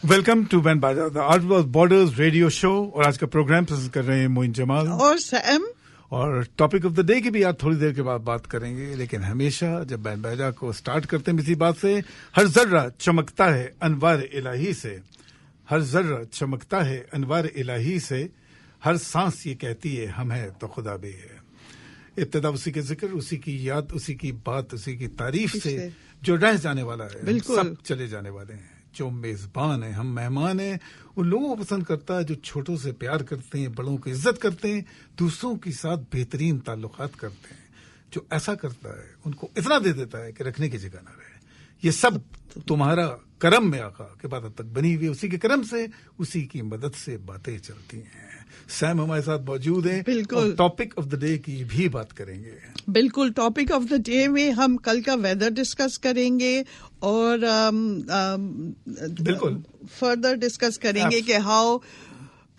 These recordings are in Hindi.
वेलकम टू बैंड बाजा the art of borders radio show. और आज का प्रोग्राम पसंद कर रहे हैं मोइन जमाल और सैम। और टॉपिक ऑफ द डे की भी आज थोड़ी देर के बाद बात करेंगे, लेकिन हमेशा जब बैंड बाजा को स्टार्ट करते हैं इसी बात से, हर जर्रा चमकता है अनवार इलाही से, हर जर्रा चमकता है अनवार इलाही से, हर सांस ये कहती है हम है तो खुदा भी है। इब्तिदा उसी के जिक्र, उसी की याद, उसी की बात, उसी की तारीफ से जो रह जाने वाला है, सब चले जाने वाले हैं। जो मेजबान है, हम मेहमान हैं, उन लोगों को पसंद करता है जो छोटों से प्यार करते हैं, बड़ों की इज्जत करते हैं, दूसरों के साथ बेहतरीन ताल्लुकात करते हैं। जो ऐसा करता है उनको इतना दे देता है कि रखने की जगह ना रहे। ये सब तुम्हारा करम में आका के बाद अब तक बनी हुई, उसी के करम से, उसी की मदद से बातें चलती हैं। सैम हमारे साथ मौजूद हैं। बिल्कुल। टॉपिक ऑफ द डे की भी बात करेंगे। बिल्कुल, टॉपिक ऑफ द डे में हम कल का वेदर डिस्कस करेंगे और बिल्कुल फर्दर डिस्कस करेंगे कि how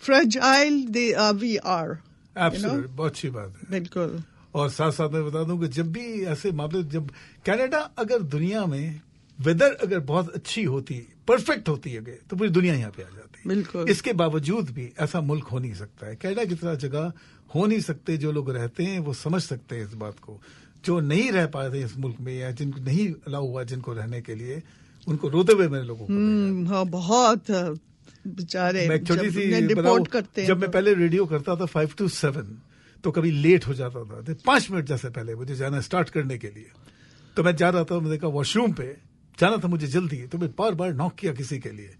fragile we are. Absolutely, बहुत अच्छी बात है। बिल्कुल। और साथ साथ मैं बता दूं कि जब भी ऐसे मामले, जब कनाडा अगर दुनिया में वेदर अगर बहुत अच्छी होती, परफेक्ट होती है, तो पूरी दुनिया यहाँ पे आ जाती। बिल्कुल। इसके बावजूद भी ऐसा मुल्क हो नहीं सकता है। कनाडा की तरह जगह हो नहीं सकते। जो लोग रहते हैं वो समझ सकते हैं इस बात को। जो नहीं रह पाते इस मुल्क में या जिनको नहीं अलाउ हुआ जिनको रहने के लिए, उनको रोते हुए मेरे लोगों को हाँ, बहुत बेचारे। मैं छोटी सी रिपोर्ट करते हैं। जब मैं पहले रेडियो करता था 5 to 7, तो कभी लेट हो जाता था 5 मिनट जैसे पहले मुझे जाना स्टार्ट करने के लिए। तो मैं जा रहा था, मैंने देखा वॉशरूम पे जाना था मुझे जल्दी, तो मैं बार बार नॉक किया किसी के लिए।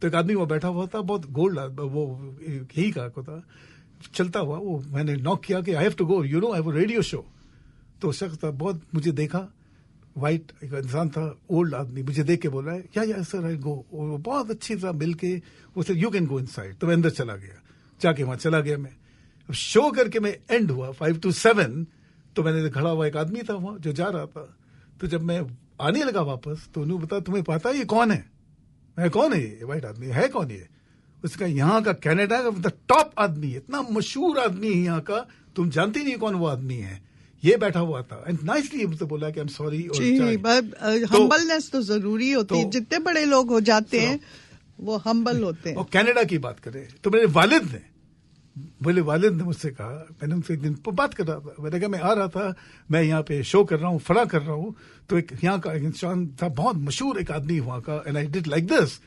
तो एक आदमी वहां बैठा हुआ था, बहुत गोल्ड, वो यही कहा को था, चलता हुआ। वो मैंने नॉक किया कि I have to go, you know I have a radio show. तो शख्स था, बहुत मुझे देखा, वाइट एक इंसान था, ओल्ड आदमी, मुझे देख के बोला है या सर आई गो। और बहुत अच्छी तरह मिल के वो sir you can go inside. तो मैं अंदर चला गया, जाके वहां चला गया। मैं शो करके मैं एंड हुआ 5 to 7, तो मैंने खड़ा हुआ एक आदमी था वहां जो जा रहा था। तो जब मैं आने लगा वापस, तो उन्होंने बताया तुम्हें पता है ये कौन है? मैं कौन है ये वाइट आदमी है? कौन ये? उसका यहाँ का कनाडा का द टॉप आदमी है, इतना मशहूर आदमी है यहाँ का, तुम जानते नहीं कौन वो आदमी है। ये बैठा हुआ था एंड नाइसली मुझसे बोला कि आई एम सॉरी। हम्बलनेस तो जरूरी होती है। जितने बड़े लोग हो जाते हैं वो हम्बल होते हैं। और कनाडा की बात करें तो मेरे वालिद ने मुझसे कहा, मैंने उनसे एक दिन बात कर रहा था, मैंने कहा मैं आ रहा था, मैं यहाँ पे शो कर रहा हूँ, फला कर रहा हूँ, तो एक यहाँ का इंसान था, बहुत मशहूर एक आदमी वहाँ का, and I did like this.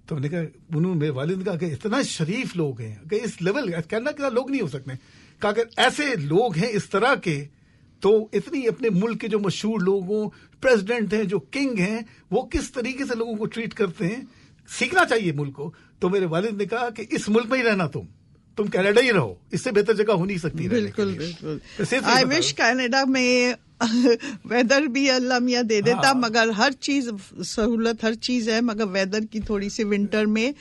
तो मैंने कहा, उन्होंने मेरे वालिद ने कहा कि इतना शरीफ लोग हैं कि इस लेवल कनाडा के लोग नहीं हो सकते। कहा अगर ऐसे लोग हैं इस तरह के, तो इतनी अपने मुल्क के जो मशहूर लोग हों, प्रेसिडेंट हैं, जो किंग हैं, वो किस तरीके से लोगों को ट्रीट करते हैं, सीखना चाहिए मुल्क को। तो मेरे वालिद ने कहा कि इस मुल्क में ही रहना, तुम कनाडा ही रहो, इससे बेहतर जगह हो नहीं सकती। बिल्कुल बिल्कुल। आई विश कनाडा में वेदर भी अल्लाह मियां दे देता। हाँ। मगर हर चीज सहूलत, हर चीज है, मगर वेदर की थोड़ी सी विंटर में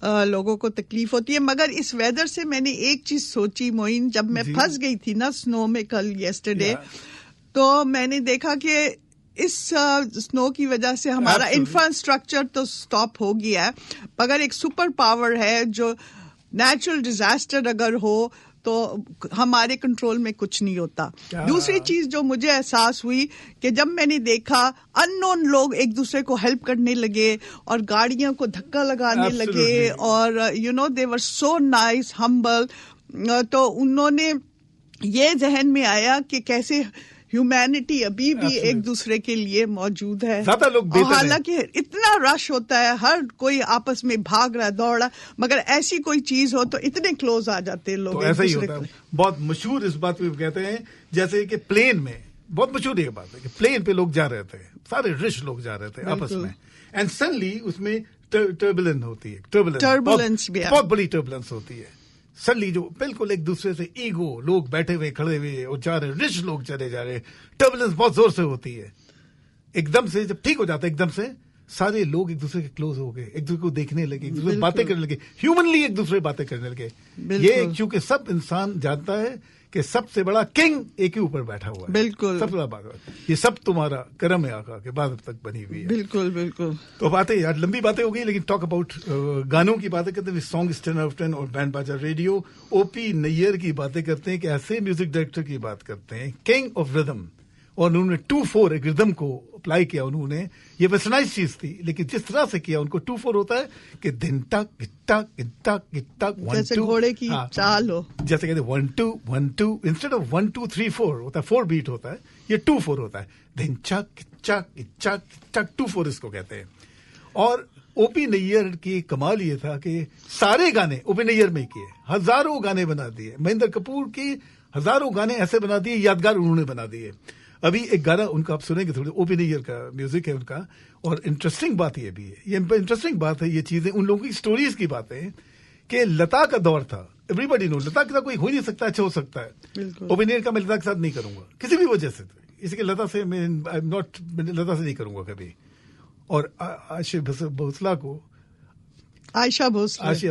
लोगों को तकलीफ होती है। मगर इस वेदर से मैंने एक चीज सोची मोइन, जब मैं फंस गई थी ना स्नो में कल येस्टरडे, तो मैंने देखा कि इस स्नो की वजह से हमारा इंफ्रास्ट्रक्चर तो स्टॉप हो गया है, मगर एक सुपर पावर है जो नेचुरल डिजास्टर अगर हो तो हमारे कंट्रोल में कुछ नहीं होता। दूसरी चीज जो मुझे एहसास हुई कि जब मैंने देखा अननोन लोग एक दूसरे को हेल्प करने लगे और गाड़ियों को धक्का लगाने लगे, और you know they were so nice, humble. तो उन्होंने ये जहन में आया कि कैसे ह्यूमैनिटी अभी भी एक दूसरे के लिए मौजूद है। ज्यादा लोग हालांकि इतना रश होता है, हर कोई आपस में भाग रहा दौड़ा, मगर ऐसी कोई चीज हो तो इतने क्लोज आ जाते हैं लोग। तो ऐसा ही होता है। बहुत मशहूर इस बात पे कहते हैं, जैसे कि प्लेन में बहुत मशहूर ये बात है कि प्लेन पे लोग जा रहे थे, सारे रिच लोग जा रहे थे आपस में, एंड सडनली उसमें टर्बुलेंस होती है, टर्बुलेंस बहुत बड़ी टर्बुलेंस होती है। सडनली जो बिल्कुल एक दूसरे से ईगो, लोग बैठे हुए खड़े हुए और जा रहे, रिच लोग चले जा रहे, टर्बुलेंस बहुत जोर से होती है। एकदम से जब ठीक हो जाता है, एकदम से सारे लोग एक दूसरे के क्लोज हो गए, एक दूसरे को देखने लगे, एक दूसरे से बातें करने लगे, ह्यूमनली एक दूसरे बातें करने लगे। ये क्योंकि सब इंसान जानता है कि सबसे बड़ा किंग एक ही ऊपर बैठा हुआ है। बिल्कुल, सबसे बड़ा बात, ये सब तुम्हारा करम है आका के बाद अब तक बनी हुई है। बिल्कुल बिल्कुल। तो बातें यार लंबी बातें हो गई, लेकिन टॉक अबाउट गानों की बातें करते हैं, सॉन्ग 10 out of 10 और band Baja radio. OP Nayyar की बातें करते हैं कि ऐसे म्यूजिक डायरेक्टर की बात करते हैं, किंग ऑफ रिदम, और उन्होंने 2/4 एक रिदम को अप्लाई किया उन्होंने। ये वेस्टर्नाइज चीज थी, लेकिन जिस तरह से किया उनको 2/4 होता है कि दिन तक गिट्टक गिट्टक गिट्टक 1 2, जैसे घोड़े की चाल हो, जैसे कहते 1 2 1 2 इंस्टेड ऑफ 1 2 3 4 होता है, 4 बीट होता है, ये 2/4 होता है। दिन चक चक चक चक 2/4 इसको कहते हैं। और ओपी नैयर की कमाल ये था कि सारे गाने ओपी नैयर में किए, हजारों गाने बना दिए। महेंद्र कपूर के हजारों गाने ऐसे बना दिए, यादगार उन्होंने बना दिए। अभी एक गाना उनका आप सुनेंगे, थोड़े ओपी नैयर का म्यूजिक है उनका। और इंटरेस्टिंग बात ये भी है, ये इंटरेस्टिंग बात है, ये चीजें उन लोगों की स्टोरीज की बातें कि लता का दौर था, एवरीबॉडी नो, लता के साथ कोई हो ही नहीं सकता, अच्छा हो सकता है। ओपी नैयर का मैं लता के साथ नहीं करूंगा किसी भी वजह से, इसके लता से मैं लता से नहीं करूंगा कभी। और आयशा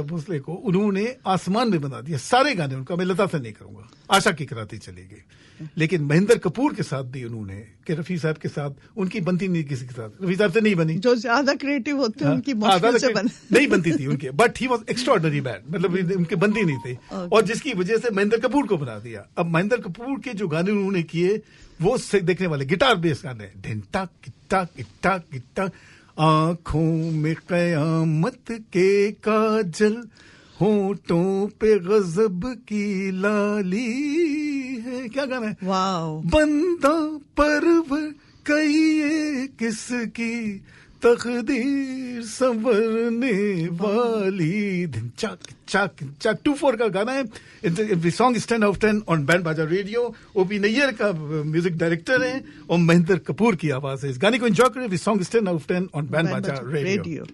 भोसले को उन्होंने आसमान में बना दिया, सारे गाने उनका, मैं लता से नहीं करूंगा, आशा की कराती चली गई। लेकिन महेंद्र कपूर के साथ भी उन्होंने, कि रफी साहब के साथ उनकी बनती नहीं किसी के साथ, रफी साहब से नहीं बनी, जो ज्यादा क्रिएटिव होते हैं उनकी मुश्किल से नहीं बनती थी उनके, but he was extraordinary bad, मतलब उनके बनती नहीं थी। और जिसकी वजह से महेंद्र कपूर को बना दिया। अब महेंद्र कपूर के जो गाने उन्होंने किए वो देखने वाले गिटार बेस गाने, ढिंटक गिट्टक गिट्टक गिट्टक, आंखों में कयामत के काजल, होठों पे गजब की लाली है, क्या गाना है, वाओ। बंदा परवर कहिए किसकी, तकदीर संवरने वाली, चक चक चक 2/4 का गाना है। The song is 10 out of 10 on band Baja radio. OP Nayyar का म्यूजिक डायरेक्टर है और महेंद्र कपूर की आवाज है। इस गाने को एंजॉय करें। The song is 10 out of 10 on band Baja radio.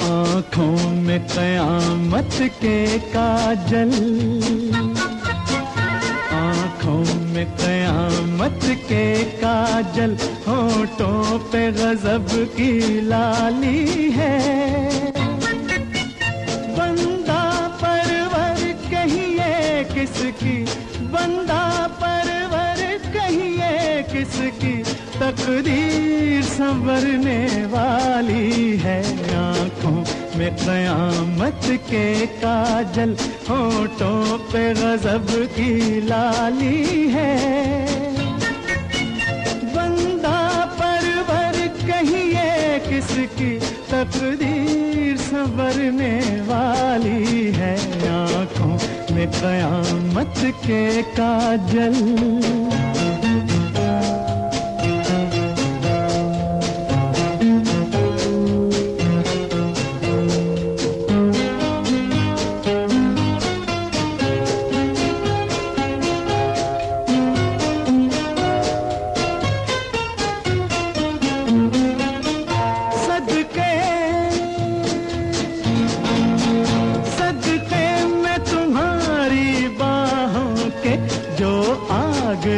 आँखों में कयामत के काजल, आँखों में कयामत के काजल, होठों पे गजब की लाली है, बंदा परवर कहिए किसकी, बंदा परवर कहिए किसकी, तकदीर संवरने वाली है। आँखों में कयामत के काजल, होठों पे गजब की लाली है, बंदा परवर कहिए किसकी, तकदीर संवरने वाली है। आँखों में कयामत के काजल।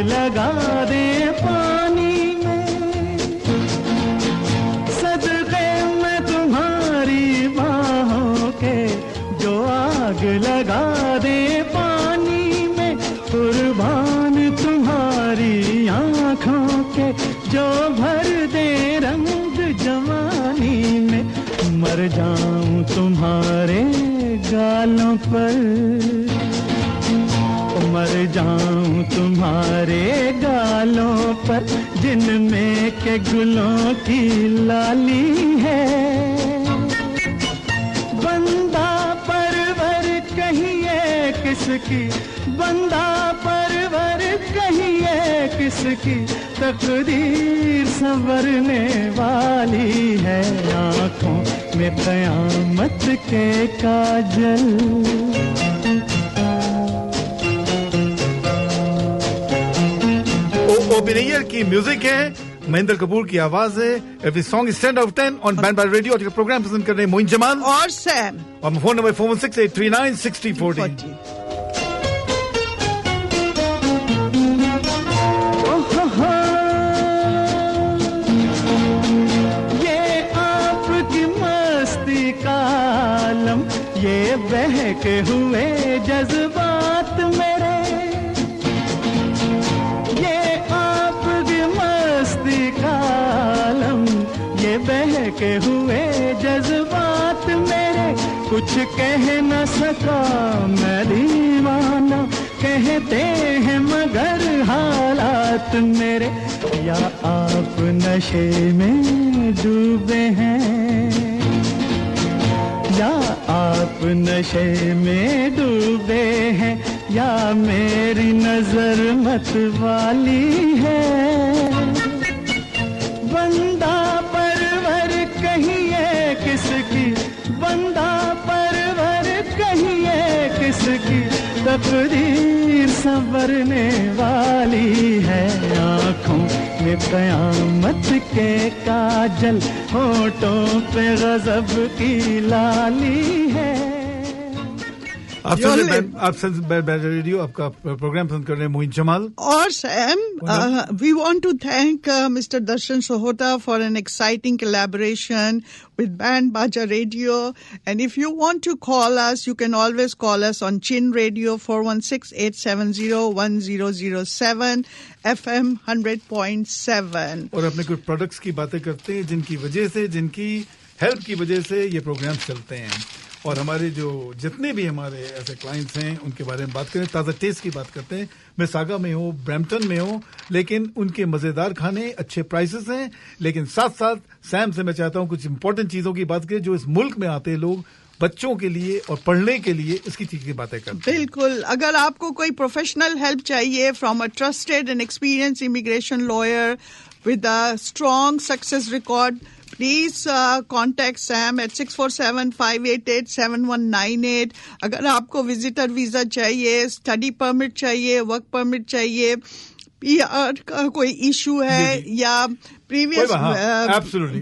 लगा दे पानी में, सदक़े में तुम्हारी बाहों के, जो आग लगा दे पानी में, कुर्बान तुम्हारी आँखों के, जो भर दे रंग जवानी में, मर जाऊं तुम्हारे गालों पर, मर जाऊं तुम्हारे गालों पर, जिनमें के गुलों की लाली है, बंदा परवर कहिए किसकी, बंदा परवर कहिए किसकी, तकदीर संवरने वाली है। आँखों में कयामत के काजल। ओपी नैयर की म्यूजिक है, महेंद्र कपूर की आवाज है। Every song is 10 out of 10 on band Baja radio. और प्रोग्राम पसंद कर रहे हैं मोइन जमाल और सैम, और फोन नंबर 416-839-6040। ये आपकी मस्ती का आलम, ये बहके हुए जज्बात मेरे, ये आपकी मस्ती का आलम, ये बह बहके हुए जज्बात मेरे, कुछ कह न सका मैं दीवाना, कहते हैं मगर हालात मेरे, या आप नशे में डूबे हैं, या आप नशे में डूबे हैं, या मेरी नजर मत वाली है। बंदा परवर कहिए किसकी, बंदा परवर कहिए किसकी, तकदीर संवरने वाली है। आँखों में कयामत के काजल, होठों पे गजब की लाली है। आप रेडियो, आपका प्रोग्राम पसंद कर रहे हैं मोइन जमाल और Sam. We want to thank Mr. Darshan Sohota for an exciting collaboration with Band Baja Radio. And if you want to call us, you can always call us on Chin Radio 416-870-1007 FM 100.7. और अपने कुछ प्रोडक्ट्स की बातें करते हैं जिनकी वजह से, जिनकी हेल्प की वजह से ये प्रोग्राम चलते हैं। और हमारे जो जितने भी हमारे ऐसे क्लाइंट्स हैं उनके बारे में बात करें, ताज़ा टेस्ट की बात करते हैं। मिसागा में हो, ब्रैम्पटन में हो, लेकिन उनके मज़ेदार खाने, अच्छे प्राइसेस हैं। लेकिन साथ साथ सैम से मैं चाहता हूं कुछ इंपॉर्टेंट चीज़ों की बात करें जो इस मुल्क में आते हैं लोग बच्चों के लिए और पढ़ने के लिए, इसकी चीज की बातें करते हैं। बिल्कुल, अगर आपको कोई प्रोफेशनल हेल्प चाहिए from a trusted and experience immigration lawyer with a strong success record, please contact Sam at 647-588-7198। अगर आपको विजिटर वीजा चाहिए, स्टडी परमिट चाहिए, वर्क परमिट चाहिए, PR का कोई इशू है या प्रीवियस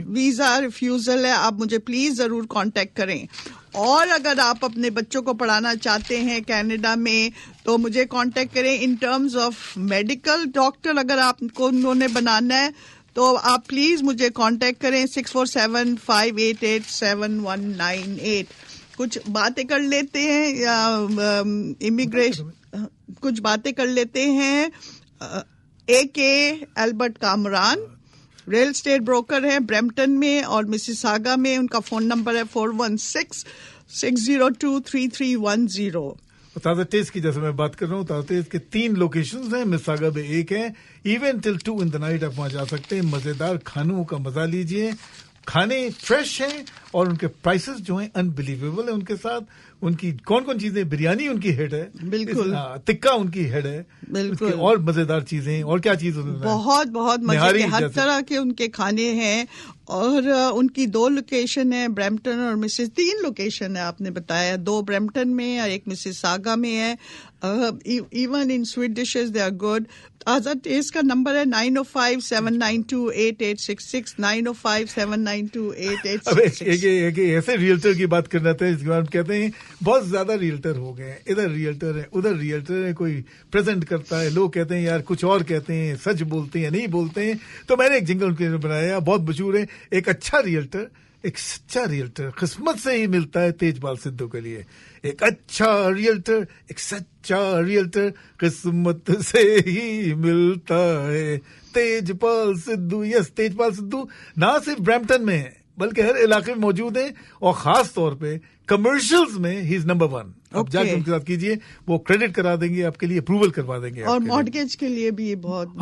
वीजा रिफ्यूजल है, आप मुझे प्लीज जरूर कांटेक्ट करें। और अगर आप अपने बच्चों को पढ़ाना चाहते हैं कनाडा में तो मुझे कांटेक्ट करें। In terms of medical doctor अगर आपको उन्होंने बनाना है तो आप प्लीज मुझे कांटेक्ट करें 647-588-7198। कुछ बातें कर लेते हैं इमिग्रेशन, कुछ बातें कर लेते हैं। AK Albert Kamran real estate broker है ब्रैम्पटन में और मिसिसागा में। उनका फोन नंबर है 416-602-3310। ताज़ा टेस्ट की जैसे मैं बात कर रहा हूँ, ताज़ा टेस्ट के 3 लोकेशंस हैं। मिसिसागा में एक है, even till 2 in the night आप वहाँ जा सकते हैं। मजेदार खानों का मजा लीजिए, खाने फ्रेश हैं और उनके प्राइसेस जो हैं अनबिलीवेबल है। उनके साथ उनकी कौन कौन चीजें, बिरयानी उनकी हेड है, बिल्कुल, टिक्का उनकी हेड है, बिल्कुल, और मजेदार चीजें। और क्या चीज उन्होंने बहुत बहुत मजे के हर तरह के उनके खाने हैं। और उनकी 2 लोकेशन है, ब्रैम्पटन और मिसिस 3 लोकेशन है आपने बताया, 2 ब्रैम्पटन में और 1 मिसिसागा में है। Even in sweet dishes they are good. Taaza taste का नंबर है 905-792-8866 905-792-8866। एक ऐसे रियल्टर की बात करना था जिसके बारे में कहते हैं बहुत ज्यादा रियल्टर हो गए हैं, इधर रियल्टर है उधर रियल्टर है, कोई प्रेजेंट करता है, लोग कहते हैं यार कुछ और कहते हैं, सच बोलते हैं नहीं बोलते हैं। तो मैंने एक जिंगल उनके बनाया, बहुत मशहूर है। एक अच्छा रियल्टर, एक सच्चा रियल्टर किस्मत से ही मिलता है तेजपाल सिद्धू के लिए। एक अच्छा रियल्टर, एक सच्चा रियल्टर किस्मत से ही मिलता है तेजपाल सिद्धू। यस, तेजपाल सिद्धू ना सिर्फ ब्रैम्पटन में है बल्कि हर इलाके में मौजूद है और खास तौर पे कमर्शियल्स में ही इज नंबर 1। आप जाकर उनके साथ कीजिए, वो क्रेडिट करा देंगे आपके लिए, अप्रूवल करवा देंगे और मॉर्गेज के लिए भी बहुत।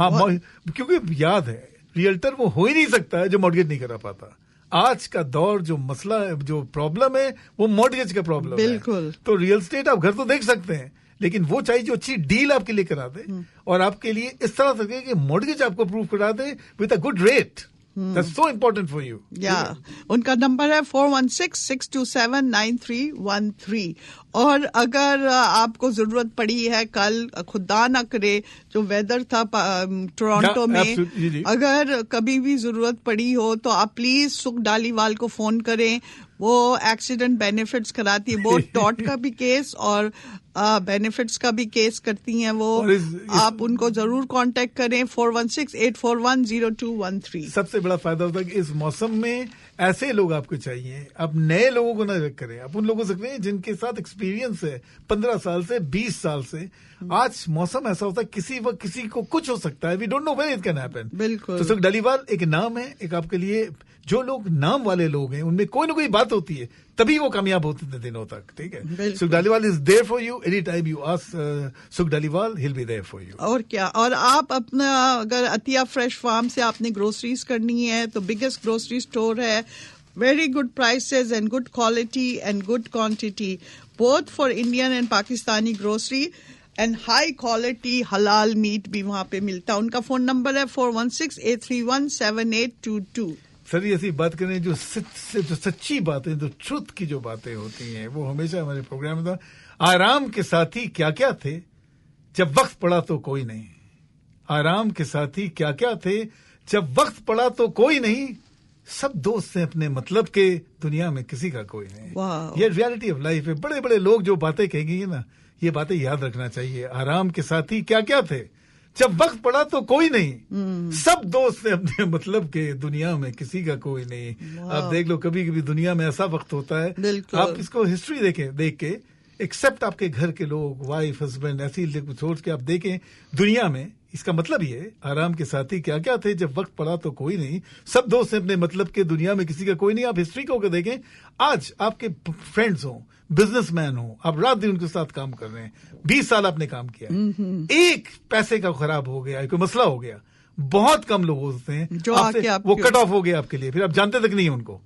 क्योंकि याद है रियल्टर वो हो ही नहीं सकता है जो मॉर्गेज नहीं करा पाता। आज का दौर जो मसला है, जो प्रॉब्लम है, वो मॉर्गेज का प्रॉब्लम है। बिल्कुल। तो रियल एस्टेट आप घर तो देख सकते हैं, लेकिन वो चाहिए जो अच्छी डील आपके लिए करा दे और आपके लिए इस तरह से कि मॉर्गेज आपको अप्रूव करा दे with a good rate. That's so important for you. Yeah. उनका नंबर है 416-627-9313। और अगर आपको जरूरत पड़ी है कल, खुदा ना करे जो वेदर था टोरंटो में, अगर कभी भी जरूरत पड़ी हो तो आप प्लीज सुख डालीवाल को फोन करें। वो एक्सीडेंट बेनिफिट्स कराती है, वो टॉट का भी केस और बेनिफिट्स का भी केस करती हैं वो। आप उनको जरूर कांटेक्ट करें 416-841-0213। सबसे बड़ा फायदा होता है कि इस मौसम में ऐसे लोग आपको चाहिए। आप नए लोगों को ना करें, आप उन लोगों से करें जिनके साथ एक्सपीरियंस है 15 साल से 20 साल से। आज मौसम ऐसा होता है किसी वक्त किसी को कुछ हो सकता है, we don't know when it can happen. बिल्कुल। तो सुख डालीवाल एक नाम है, एक आपके लिए जो लोग नाम वाले लोग हैं उनमें कोई ना कोई बात होती है, तभी वो कामयाब होते थे दिनों तक, ठीक है। Sukh Dhaliwal is there for you any time you ask Sukh Dhaliwal, he will be there for you. और क्या, और आप अपना अगर अतिया फ्रेश फार्म से आपने ग्रोसरीज करनी है तो बिगेस्ट ग्रोसरी स्टोर है, very good prices and good quality and good quantity both for Indian and Pakistani grocery and high quality हलाल मीट भी वहां पे मिलता है। उनका फोन नंबर है 4168317822। सर ये ऐसी बात करें जो सच्ची बातें, जो ट्रुथ की जो बातें होती हैं, वो हमेशा हमारे प्रोग्राम में था। आराम के साथी क्या क्या थे जब वक्त पड़ा तो कोई नहीं, आराम के साथी क्या क्या थे जब वक्त पड़ा तो कोई नहीं, सब दोस्त हैं अपने मतलब के, दुनिया में किसी का कोई नहीं। ये रियलिटी ऑफ लाइफ है। बड़े बड़े लोग जो बातें कहेंगे ना, ये बातें याद रखना चाहिए। आराम के साथी क्या क्या थे जब वक्त पड़ा तो कोई नहीं, सब दोस्त हैं अपने मतलब के, दुनिया में किसी का कोई नहीं। आप देख लो, कभी कभी दुनिया में ऐसा वक्त होता है, आप इसको हिस्ट्री देख के एक्सेप्ट आपके घर के लोग, वाइफ हस्बैंड, ऐसी सोच के आप देखें दुनिया में, इसका मतलब ये आराम के साथी क्या क्या थे जब वक्त पड़ा तो कोई नहीं, सब दोस्त हैं अपने मतलब के, दुनिया में किसी का कोई नहीं। आप हिस्ट्री को देखें, आज आपके फ्रेंड्स हों, बिजनेसमैन हो, आप रात दिन उनके साथ काम कर रहे हैं, 20 साल आपने काम किया, एक पैसे का खराब हो गया, कोई मसला हो गया, बहुत कम लोग होते हैं जो वो कट ऑफ हो गया आपके लिए, फिर आप जानते तक नहीं उनको।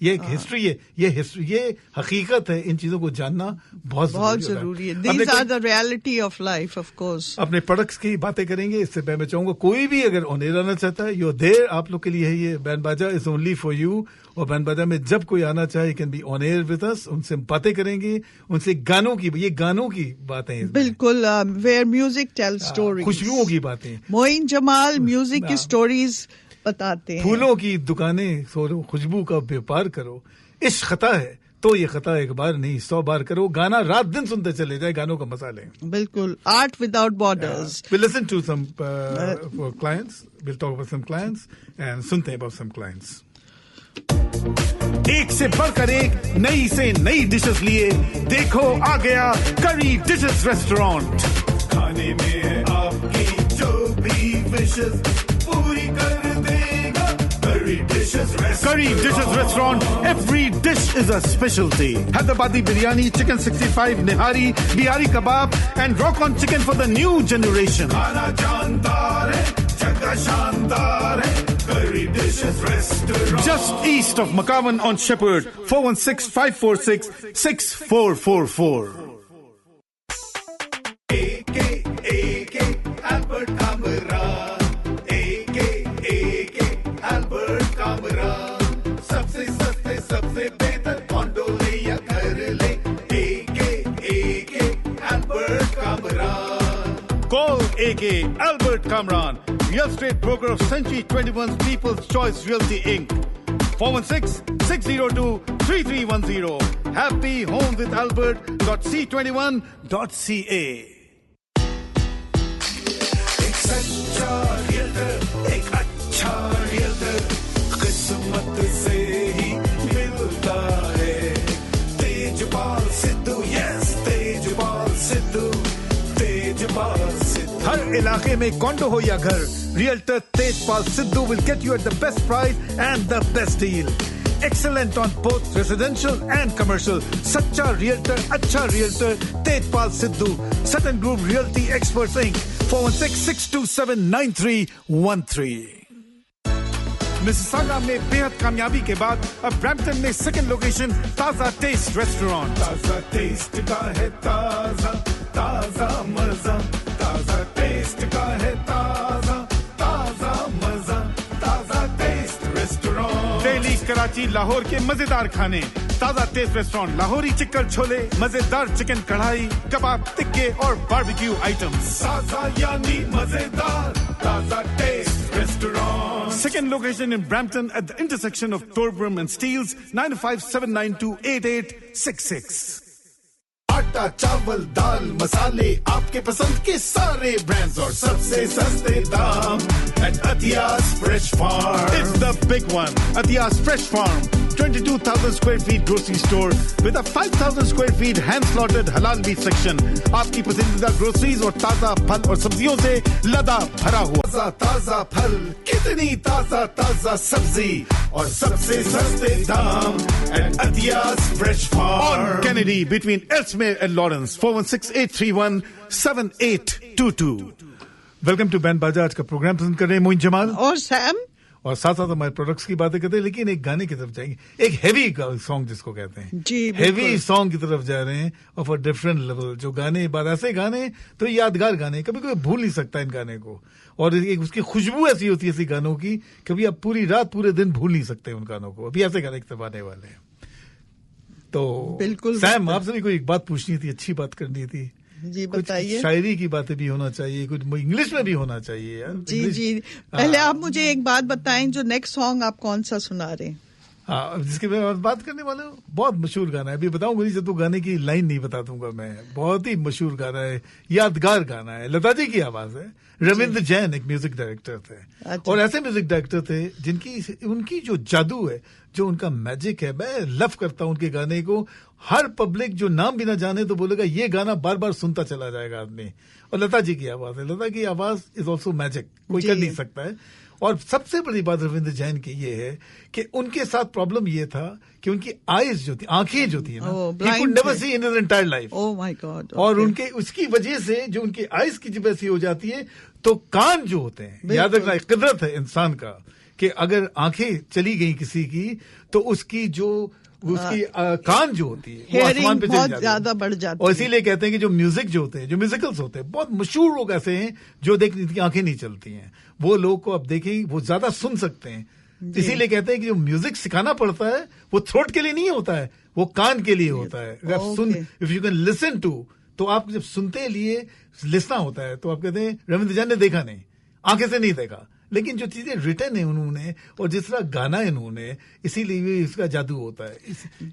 ये एक हिस्ट्री है, ये हिस्ट्री, ये हकीकत है। इन चीजों को जानना बहुत जरूरी है। These are the reality of life, of course. अपने प्रोडक्ट्स की बातें करेंगे, इससे पहले मैं चाहूंगा कोई भी अगर ऑन एयर आना चाहता है, you're there, आप लोग के लिए है ये बैंड बाजा इज ओनली फॉर यू। और बैंड बाजा में जब कोई आना चाहे, can be on air with us, उनसे हम बातें करेंगे, उनसे गानों की, ये गानों की बातें हैं बिल्कुल, वेयर म्यूजिक टेल स्टोरीज, खुशबुओं की बातें, मोइन जमाल म्यूजिक की स्टोरीज बताते हैं। फूलों की दुकानें खोलो, खुशबू का व्यापार करो, इश्क खता है तो ये खता एक बार नहीं 100 बार करो, गाना रात दिन सुनते चले जाए, गानों का मजा लें। बिल्कुल, art without borders. We'll listen to some clients, we'll talk about some clients and सुनते हैं about some clients। एक से बढ़कर एक, नई से नई डिशेस लिए, देखो आ गया करी डिशेस रेस्टोरेंट। खाने में है आपकी जो भी विशेस पूरी कर देगा Curry Dishes Restaurant. Every dish is a specialty. Hyderabadi biryani, chicken 65, nihari, bihari kebab, and rock on chicken for the new generation. Khana jandar hai, jagah shandar hai. Curry Dishes Restaurant. Just east of Makawan on Shepherd, 416-546-6444. AK Albert Camera. सबसे सस्ते सबसे बेहतर कॉन्डो ले या घर ले, AK Albert Kamran। Call AK Albert Kamran, real estate broker of Century 21's People's Choice Realty Inc. 416-602-3310. Happy home with Albert.c21.ca। एक सच्चा realtor, एक अच्छा realtor किस्मत से ही मिलता है। तेजपाल सिद्धू, यस तेजपाल सिद्धू, तेजपाल सिद्धू। हर इलाके में कॉन्डो हो या घर, realtor Tejpal Sidhu will get you at the best price and the best deal. Excellent on both residential and commercial. सच्चा रियल्टर, अच्छा realtor, Tejpal Sidhu, Sutton Group Realty Experts Inc. 416-627-9313। Mississauga में बेहद कामयाबी के बाद अब ब्रैम्पटन में सेकंड लोकेशन ताजा टेस्ट रेस्टोरेंट। ताजा टेस्ट का है ताजा ताजा मजा, ताजा टेस्ट का है ताजा ताजा मजा, ताजा टेस्ट रेस्टोरेंट। दिल्ली, कराची, लाहौर के मजेदार खाने, Taaza taste restaurant, Lahori chicken chole, मजेदार चिकन कढ़ाई, कबाब, टिक्के और बारबेक्यू आइटम्स। ताजा यानी मजेदार, Taaza taste restaurant. Second location in Brampton at the intersection of Torbram and Steeles, 905-792-8866. आटा, चावल, दाल, मसाले, आपके पसंद के सारे ब्रांड्स और सबसे सस्ते दाम at Athiya's Fresh Farm. It's the big one. Athiya's Fresh Farm. 22,000 square feet grocery store with a 5,000 square feet hand-slotted halal meat section. आपकी पसंदीदा groceries और ताजा फल और सब्जियों से लदा भरा हुआ। ताजा फल, कितनी ताजा सब्जी और सबसे सस्ते दाम at Athiya's Fresh Farm on Kennedy between Elsmere and Lawrence. 416-831-7822. Welcome to band baja. आज का प्रोग्राम पसंद कर रहे हैं मोइन जमाल और सैम, और साथ साथ हमारे प्रोडक्ट्स की बातें करते हैं, लेकिन एक गाने की तरफ जाएंगे, एक हैवी सॉन्ग जिसको कहते हैं जी, हैवी सॉन्ग की तरफ जा रहे हैं ऑफ अ डिफरेंट लेवल। जो गाने बाद ऐसे गाने तो यादगार गाने, कभी कोई भूल नहीं सकता इन गाने को, और एक उसकी खुशबू ऐसी होती है ऐसी गानों की, कभी आप पूरी रात पूरे दिन भूल नहीं सकते उन गानों को। अभी ऐसे गाने की आने वाले हैं। तो बिल्कुल सैम, आपसे भी कोई एक बात पूछनी थी, अच्छी बात करनी थी जी, बताइए। शायरी की बातें भी होना चाहिए, कुछ इंग्लिश में भी होना चाहिए यार। जी पहले आप मुझे एक बात बताएं, जो नेक्स्ट सॉन्ग आप कौन सा सुना रहे हैं? हाँ, जिसके मैं बात करने वाला हूँ, बहुत मशहूर गाना है। अभी बताऊंगा नहीं, जब तो गाने की लाइन नहीं बता दूंगा मैं। बहुत ही मशहूर गाना है, यादगार गाना है, लता जी की आवाज है। रविंद्र जैन एक म्यूजिक डायरेक्टर थे। अच्छा। और ऐसे म्यूजिक डायरेक्टर थे जिनकी उनकी जो जादू है, जो उनका मैजिक है, मैं लव करता हूं उनके गाने को। हर पब्लिक जो नाम भी ना जाने तो बोलेगा ये गाना बार बार सुनता चला जाएगा आदमी। और लता जी की आवाज है, लता की आवाज इज ऑल्सो मैजिक, कोई कर नहीं सकता है। और सबसे बड़ी बात रविंद्र जैन की ये है कि उनके साथ प्रॉब्लम ये था कि उनकी आईज जो थी, आंखें जो थी ना, he could never see in his entire life. Oh my God. और उनके उसकी वजह से जो उनकी आईज की जब ऐसी हो जाती है तो कान जो होते हैं, याद रखना एक कुदरत है इंसान का कि अगर आंखें चली गई किसी की तो उसकी जो उसकी कान जो होती है वो आसमान पे बहुत ज्यादा बढ़ जाती है। और इसीलिए कहते हैं कि जो म्यूजिक जो होते हैं, जो म्यूजिकल्स होते हैं, बहुत मशहूर लोग ऐसे हैं जो जिनकी आंखें नहीं चलती हैं, वो लोग को अब देखें वो ज्यादा सुन सकते हैं। इसीलिए कहते हैं कि जो म्यूजिक सिखाना पड़ता है वो थ्रोट के लिए नहीं होता है, वो कान के लिए होता है। अगर आप सुन, if you can listen to, तो आप जब सुनते लिए लिसना होता है। तो आप कहते हैं रविंद्र जैन ने देखा नहीं, आंखें से नहीं देखा, लेकिन जो चीजें रिटर्न है उन्होंने और जिस तरह गाना है उन्होंने, इसीलिए इसका जादू होता है।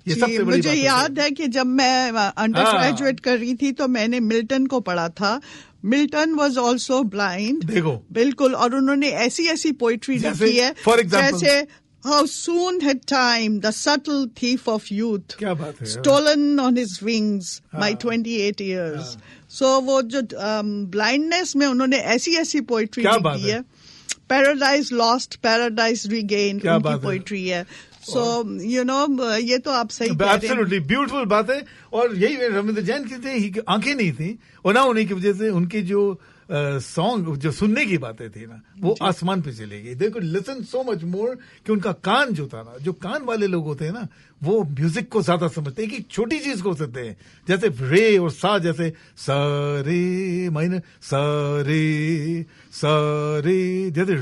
ये सबसे बड़ी मुझे याद है कि जब मैं अंडर ग्रेजुएट कर रही थी तो मैंने मिल्टन को पढ़ा था। मिल्टन वॉज ऑल्सो ब्लाइंड, देखो बिल्कुल, और उन्होंने ऐसी ऐसी पोइट्री लिखी है, फॉर एग्जाम्पल जैसे How soon had time, the subtle thief of youth, क्या बात है, stolen on his wings my 28 years. So वो जो blindness में उन्होंने ऐसी ऐसी पोइट्री लिखी है। पैराडाइज लॉस्ट, पैराडाइज रीगेन्ड उनकी पोइट्री है। सो यू नो, ये तो आप सही कह रहे हैं। एब्सोल्युटली ब्यूटीफुल बात है। और यही रविंद्र जैन की थी, आंखें नहीं थी, और ना होने की वजह से उनकी जो सॉन्ग जो सुनने की बातें थी ना, वो आसमान पे चली गई। They could listen so much more कि उनका कान जो था ना, जो कान वाले लोग होते हैं ना, वो म्यूजिक को ज्यादा समझते हैं। एक छोटी चीज को सकते हैं, जैसे रे और सा, जैसे सारे माइनर, सारे सारे, जैसे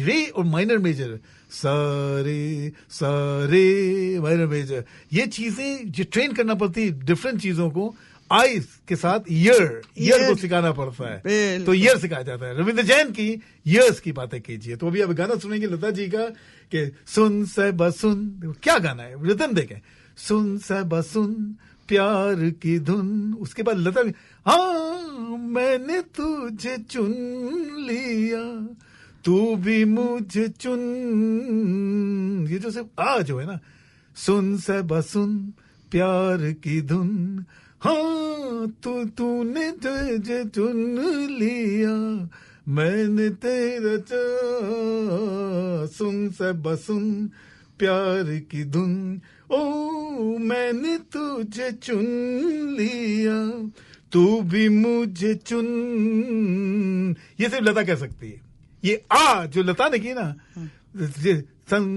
रे और माइनर मेजर, सारे सारे माइनर मेजर, ये चीजें जो ट्रेन करना पड़ती है डिफरेंट चीजों को। आईज के साथ ईयर को सिखाना पड़ता है, तो ईयर सिखाया जाता है। रविंद्र जैन की ईयर्स की बातें कीजिए। तो अभी अब गाना सुनेंगे लता जी का कि सुन साहिबा सुन, क्या गाना है, रिदम देखें, सुन साहिबा सुन प्यार की धुन। उसके बाद लता, हाँ मैंने तुझे चुन लिया, तू भी मुझे चुन। ये जो सिर्फ जो है ना, सुन साहिबा सुन प्यार की धुन, हाँ तूने तुझे चुन लिया, मैंने तेरा सुन साहिबा सुन प्यार की धुन, ओ मैंने तुझे चुन लिया, तू भी मुझे चुन। ये सिर्फ लता कह सकती है। ये जो लता ने की ना,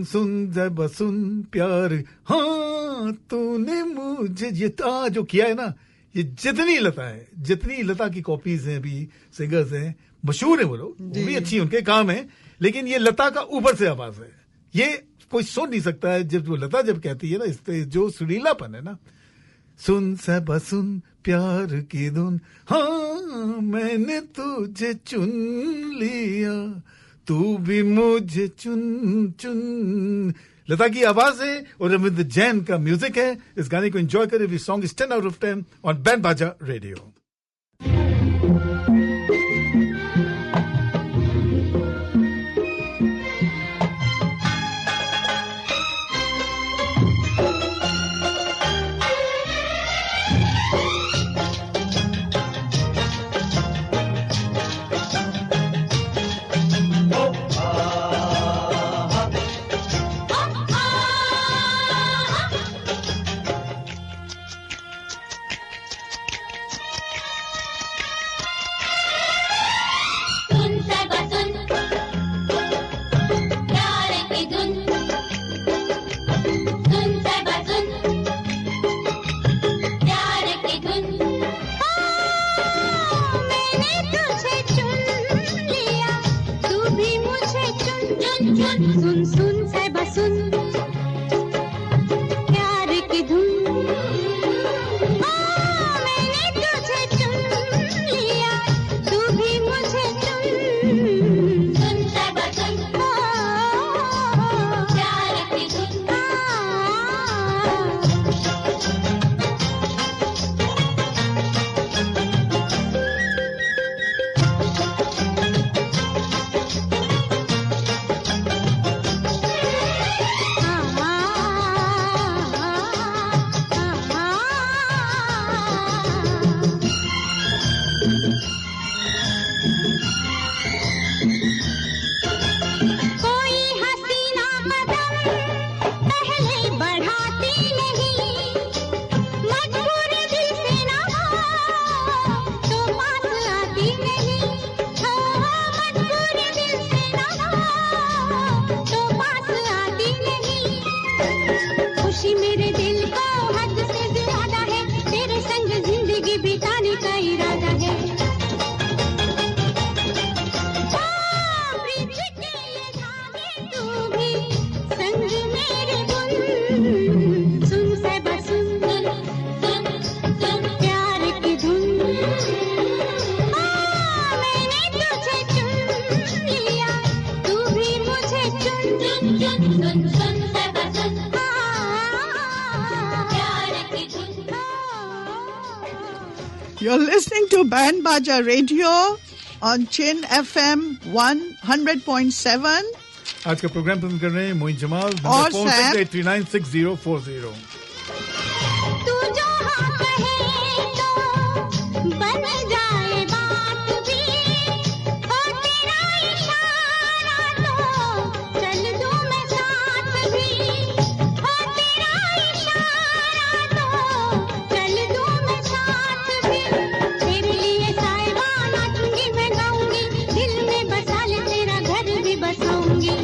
सुन साहिबा सुन प्यार, हाँ तूने मुझे, ये जो किया है ना, ये जितनी लता है, जितनी लता की कॉपीज हैं, अभी सिंगर्स हैं, मशहूर है वो लोग, वो भी अच्छी उनके काम है, लेकिन ये लता का ऊपर से आवाज है। ये कोई सुन नहीं सकता है। जब वो लता जब कहती है ना, इस पे जो सुरीलापन है ना, सुन साहिबा सुन प्यार की धुन, हाँ मैंने तुझे चुन लिया, तू भी मुझे चुन चुन। लता की आवाज है और रविंद्र जैन का म्यूजिक है। इस गाने को एंजॉय करें। This song is 10 out of 10 on band Baja radio. You're listening to Band Baja Radio on Chin FM 100.7. आज का प्रोग्राम पसंद कर रहे हैं मोइन जमाल और सैम 83966040. तू जो हाँ कहे तो बन जाए बात भी, हो तेरा इशारा तो चल दूं मैं साथ भी, हो तेरा इशारा तो चल दूं मैं साथ भी. तेरे लिए साहिबा नाचूंगी मैं गाऊंगी, दिल में बसा ले तेरा घर भी बसाऊंगी.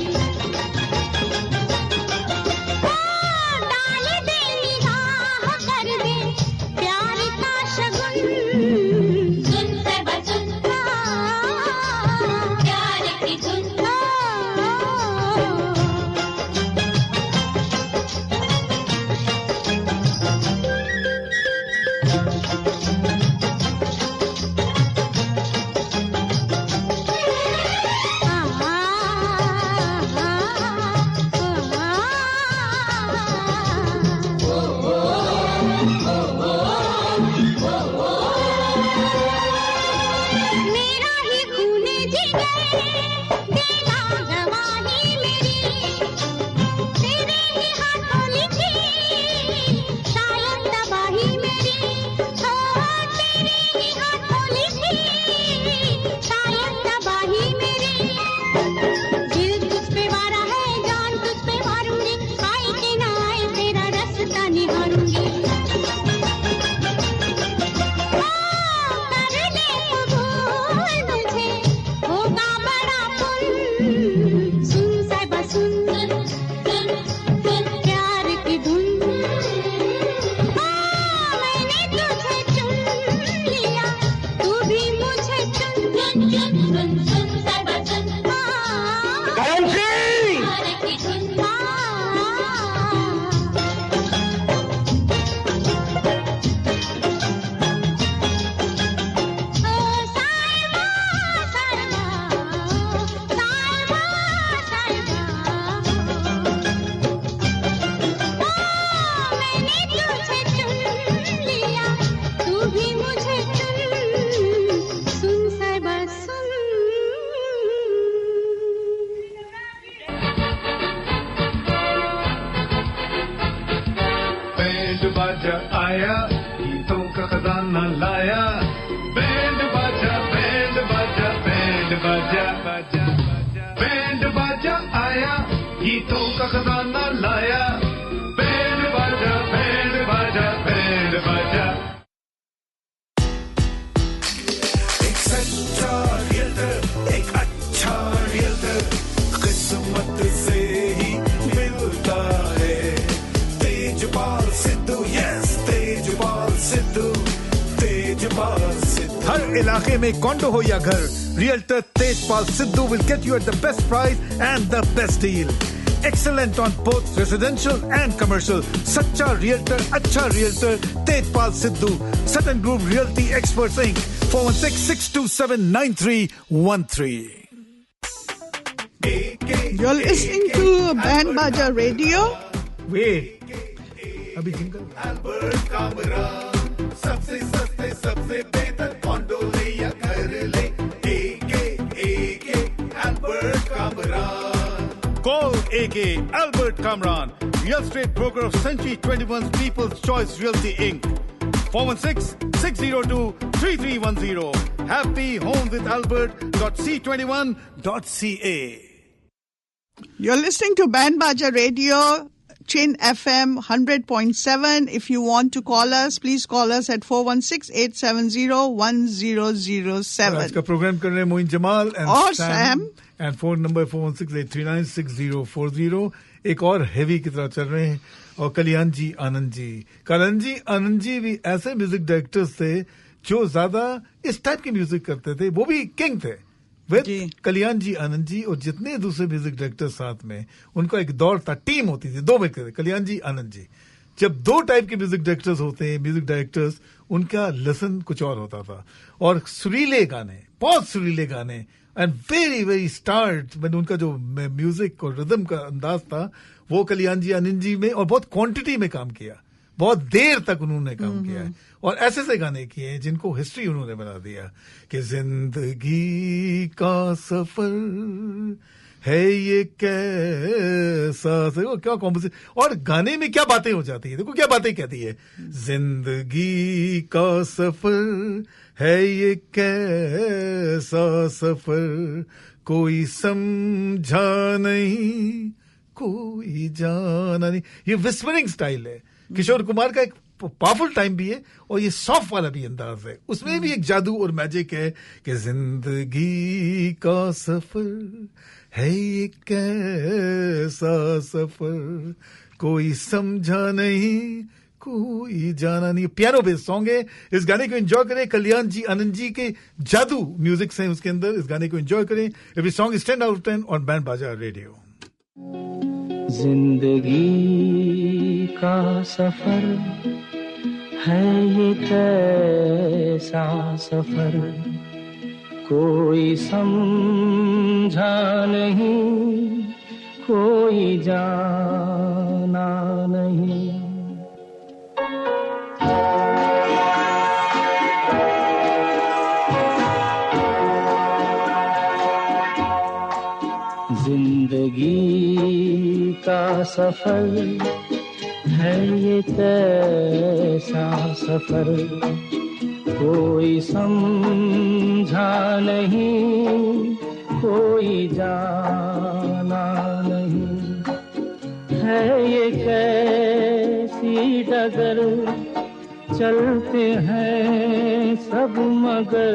इलाके में कॉन्डो हो या घर, realtor Tejpal Sidhu will get you at the best price and the best deal. Excellent on both residential and commercial. Sacha Realtor, Acha Realtor, Tejpal Sidhu, Sutton Group Realty Experts Inc. 416-627-9313. You're listening to Band Baja Radio. Wait. अभी जिंगल अल्बर्ट कामरान सबसे सस्ते सबसे बेहतर कॉन्डो ले या घर ले AK Albert Kamran Call AK Albert Kamran, real estate broker of Century 21's People's Choice Realty Inc. 416-602-3310. happyhomewithalbert.c21.ca. You're listening to Band Baja Radio, Chin FM 100.7. If you want to call us, please call us at 416-870-1007. आज का प्रोग्राम कर रहे हैं मोइन जमाल और सैम एंड फोन नंबर 416-839-6040. एक और हैवी की तरह चल रहे हैं. और कल्याण जी आनंद जी भी ऐसे म्यूजिक डायरेक्टर्स थे जो ज्यादा इस टाइप के म्यूजिक करते थे. वो भी किंग थे विद कल्याण जी आनंद जी और जितने दूसरे म्यूजिक डायरेक्टर साथ में. उनका एक दौर था, टीम होती थी, दो व्यक्ति थे, कल्याण जी आनंद जी. जब दो टाइप के म्यूजिक डायरेक्टर्स होते हैं, म्यूजिक डायरेक्टर्स, उनका लेसन कुछ और होता था. और सुरीले गाने, बहुत सुरीले गाने एंड वेरी वेरी स्टार्ट मैंने उनका जो म्यूजिक और रिदम का अंदाज था वो कल्याण जी आनंद जी में, और बहुत क्वांटिटी में काम किया, बहुत देर तक उन्होंने काम किया है. और ऐसे से गाने किए हैं जिनको हिस्ट्री उन्होंने बना दिया कि जिंदगी का सफर है ये कैसा, वो क्या कॉम्पोजिशन, और गाने में क्या बातें हो जाती है. देखो क्या बातें कहती है. जिंदगी का सफर है ये कैसा सफर, कोई समझा नहीं कोई जाना नहीं. ये विस्परिंग स्टाइल है. किशोर कुमार का एक पावरफुल टाइम भी है और ये सॉफ्ट वाला भी अंदाज है. उसमें भी एक जादू और मैजिक है कि जिंदगी का सफर है ये कैसा सफर, कोई समझा नहीं कोई जाना नहीं. पियानो बेस्ड सॉन्ग है. इस गाने को एंजॉय करें. कल्याण जी आनंद जी के जादू म्यूजिक से उसके अंदर. इस गाने को एंजॉय करें. Every song is 10 out of 10 on band Baja radio. जिंदगी का सफर है ये कैसा सफर, कोई समझा नहीं कोई जाना नहीं. जिंदगी का सफर है ये कैसा सफर, कोई समझा नहीं कोई जाना नहीं. है ये कैसी डगर, चलते हैं सब मगर,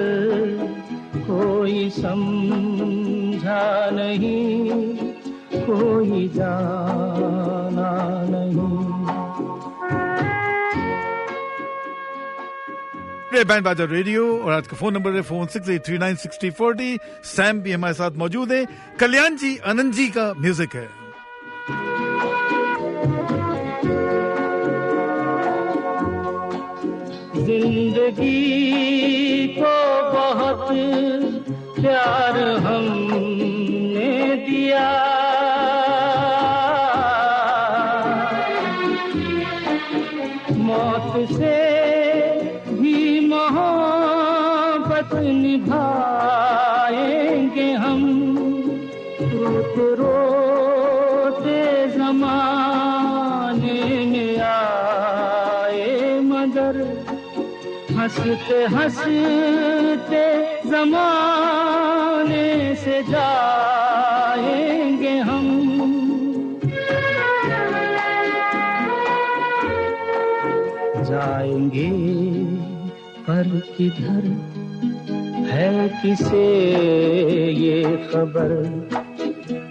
कोई समझा नहीं कोई जाना नहीं. बैंड बाजा रेडियो और आज का फोन नंबर है 416-839-6040. सैम भी हमारे साथ मौजूद है. कल्याण जी आनंद जी का म्यूजिक है. जिंदगी को बहुत प्यार हमने दिया, मौत से भी मोहब्बत निभाएंगे हम. रोते रोते ज़माने में आए मगर, हंसते हंसते ज़माने से जाएंगे हम. जाएंगे पर किधर है किसे ये खबर,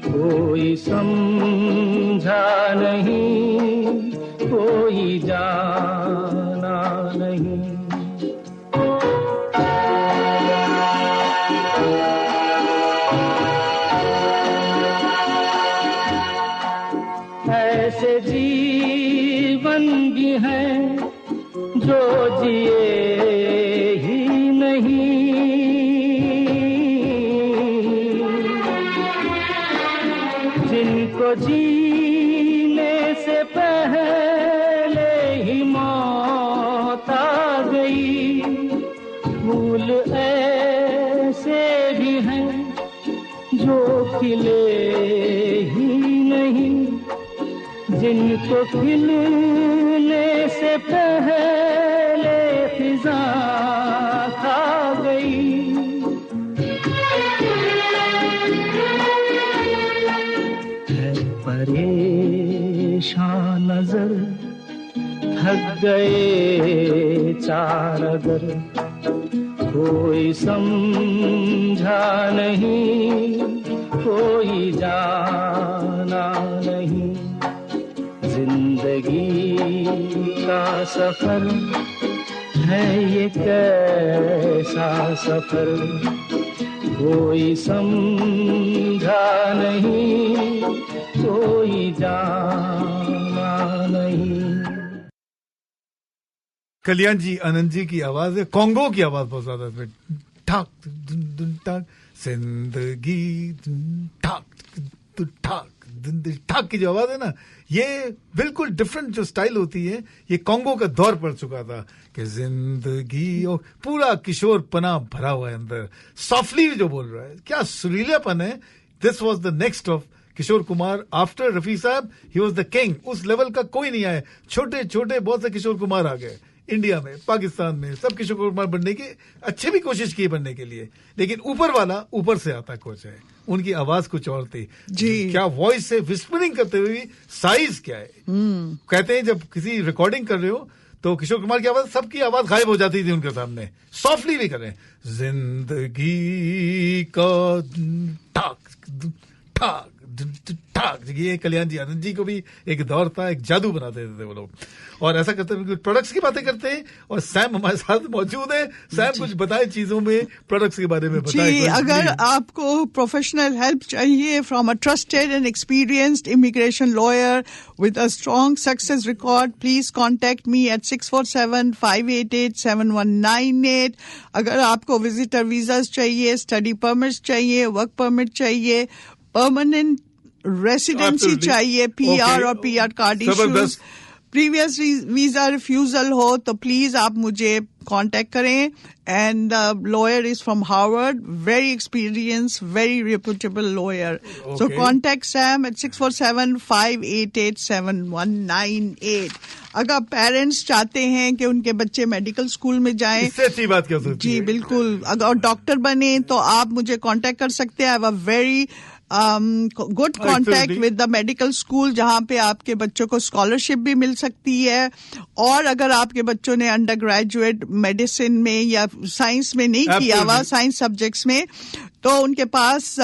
कोई समझा नहीं कोई जाना नहीं. ऐसे जीवन भी हैं जो जिए ही नहीं, जिनको जीने से पहले ही मौत आ गई। फूल ऐसे भी हैं जो खिले ही नहीं, जिनको खिलने से पहले फिजा खा गई। है परेशान नजर, थक गए चार अगर, कोई समझा नहीं, कोई जाना नहीं। जिंदगी का सफर है ये कैसा सफर, कोई समझा नहीं, कोई जाना नहीं। कल्याण जी, आनंद जी की आवाज है, कॉन्गो की आवाज बहुत ज्यादा है, ठाक ठाक जिंदगी ठाक ठाक ठाक की जो आवाज है ना, ये बिल्कुल डिफरेंट जो स्टाइल होती है, ये कॉन्गो का दौर पड़ चुका था कि जिंदगी और पूरा किशोर पना भरा हुआ है अंदर, सॉफ्टली जो बोल रहा है, क्या सुरीलापन है। This was the next of Kishore Kumar after Rafi sahab, he was the king. उस लेवल का कोई नहीं आया, छोटे छोटे बहुत से किशोर कुमार आ गए इंडिया में, पाकिस्तान में, सब किशोर कुमार बनने की अच्छी भी कोशिश की बनने के लिए, लेकिन ऊपर वाला ऊपर से आता कुछ है, उनकी आवाज कुछ और थी जी। क्या वॉइस से विस्परिंग करते हुए भी साइज क्या है। कहते हैं जब किसी रिकॉर्डिंग कर रहे हो तो किशोर कुमार की आवाज, सबकी आवाज गायब हो जाती थी उनके सामने, सॉफ्टली भी करें, जिंदगी का ठाक ठाक ठाक। ये कल्याण जी, आनंद जी को भी एक दौर था, एक जादू बना देते थे वो लोग, और ऐसा करते हैं प्रोडक्ट्स की बातें करते हैं। और सैम हमारे साथ मौजूद है। सैम कुछ बताए चीजों में, प्रोडक्ट्स के बारे में बताए। जी, अगर आपको प्रोफेशनल हेल्प चाहिए from a trusted and experienced immigration lawyer with a strong success record, please contact me at 647-588-7198. अगर आपको विजिटर वीजास चाहिए, स्टडी परमिट्स चाहिए, वर्क परमिट चाहिए, परमानेंट रेसिडेंसी चाहिए, पीआर और PR card issues, previous visa refusal हो, तो प्लीज आप मुझे कांटेक्ट करें. And lawyer is from Harvard, very experience, very reputable lawyer. So contact Sam at 647-588-7198. अगर पेरेंट्स चाहते हैं कि उनके बच्चे मेडिकल स्कूल में जाएं, इससे अच्छी बात क्या होती है? जी बिल्कुल. अगर डॉक्टर बने तो आप मुझे कांटेक्ट कर सकते हैं. आई have a very good contact with the medical school, जहां पे आपके बच्चों को स्कॉलरशिप भी मिल सकती है. और अगर आपके बच्चों ने अंडर ग्रेजुएट मेडिसिन में या साइंस में नहीं किया हुआ, साइंस सब्जेक्ट्स में, तो उनके पास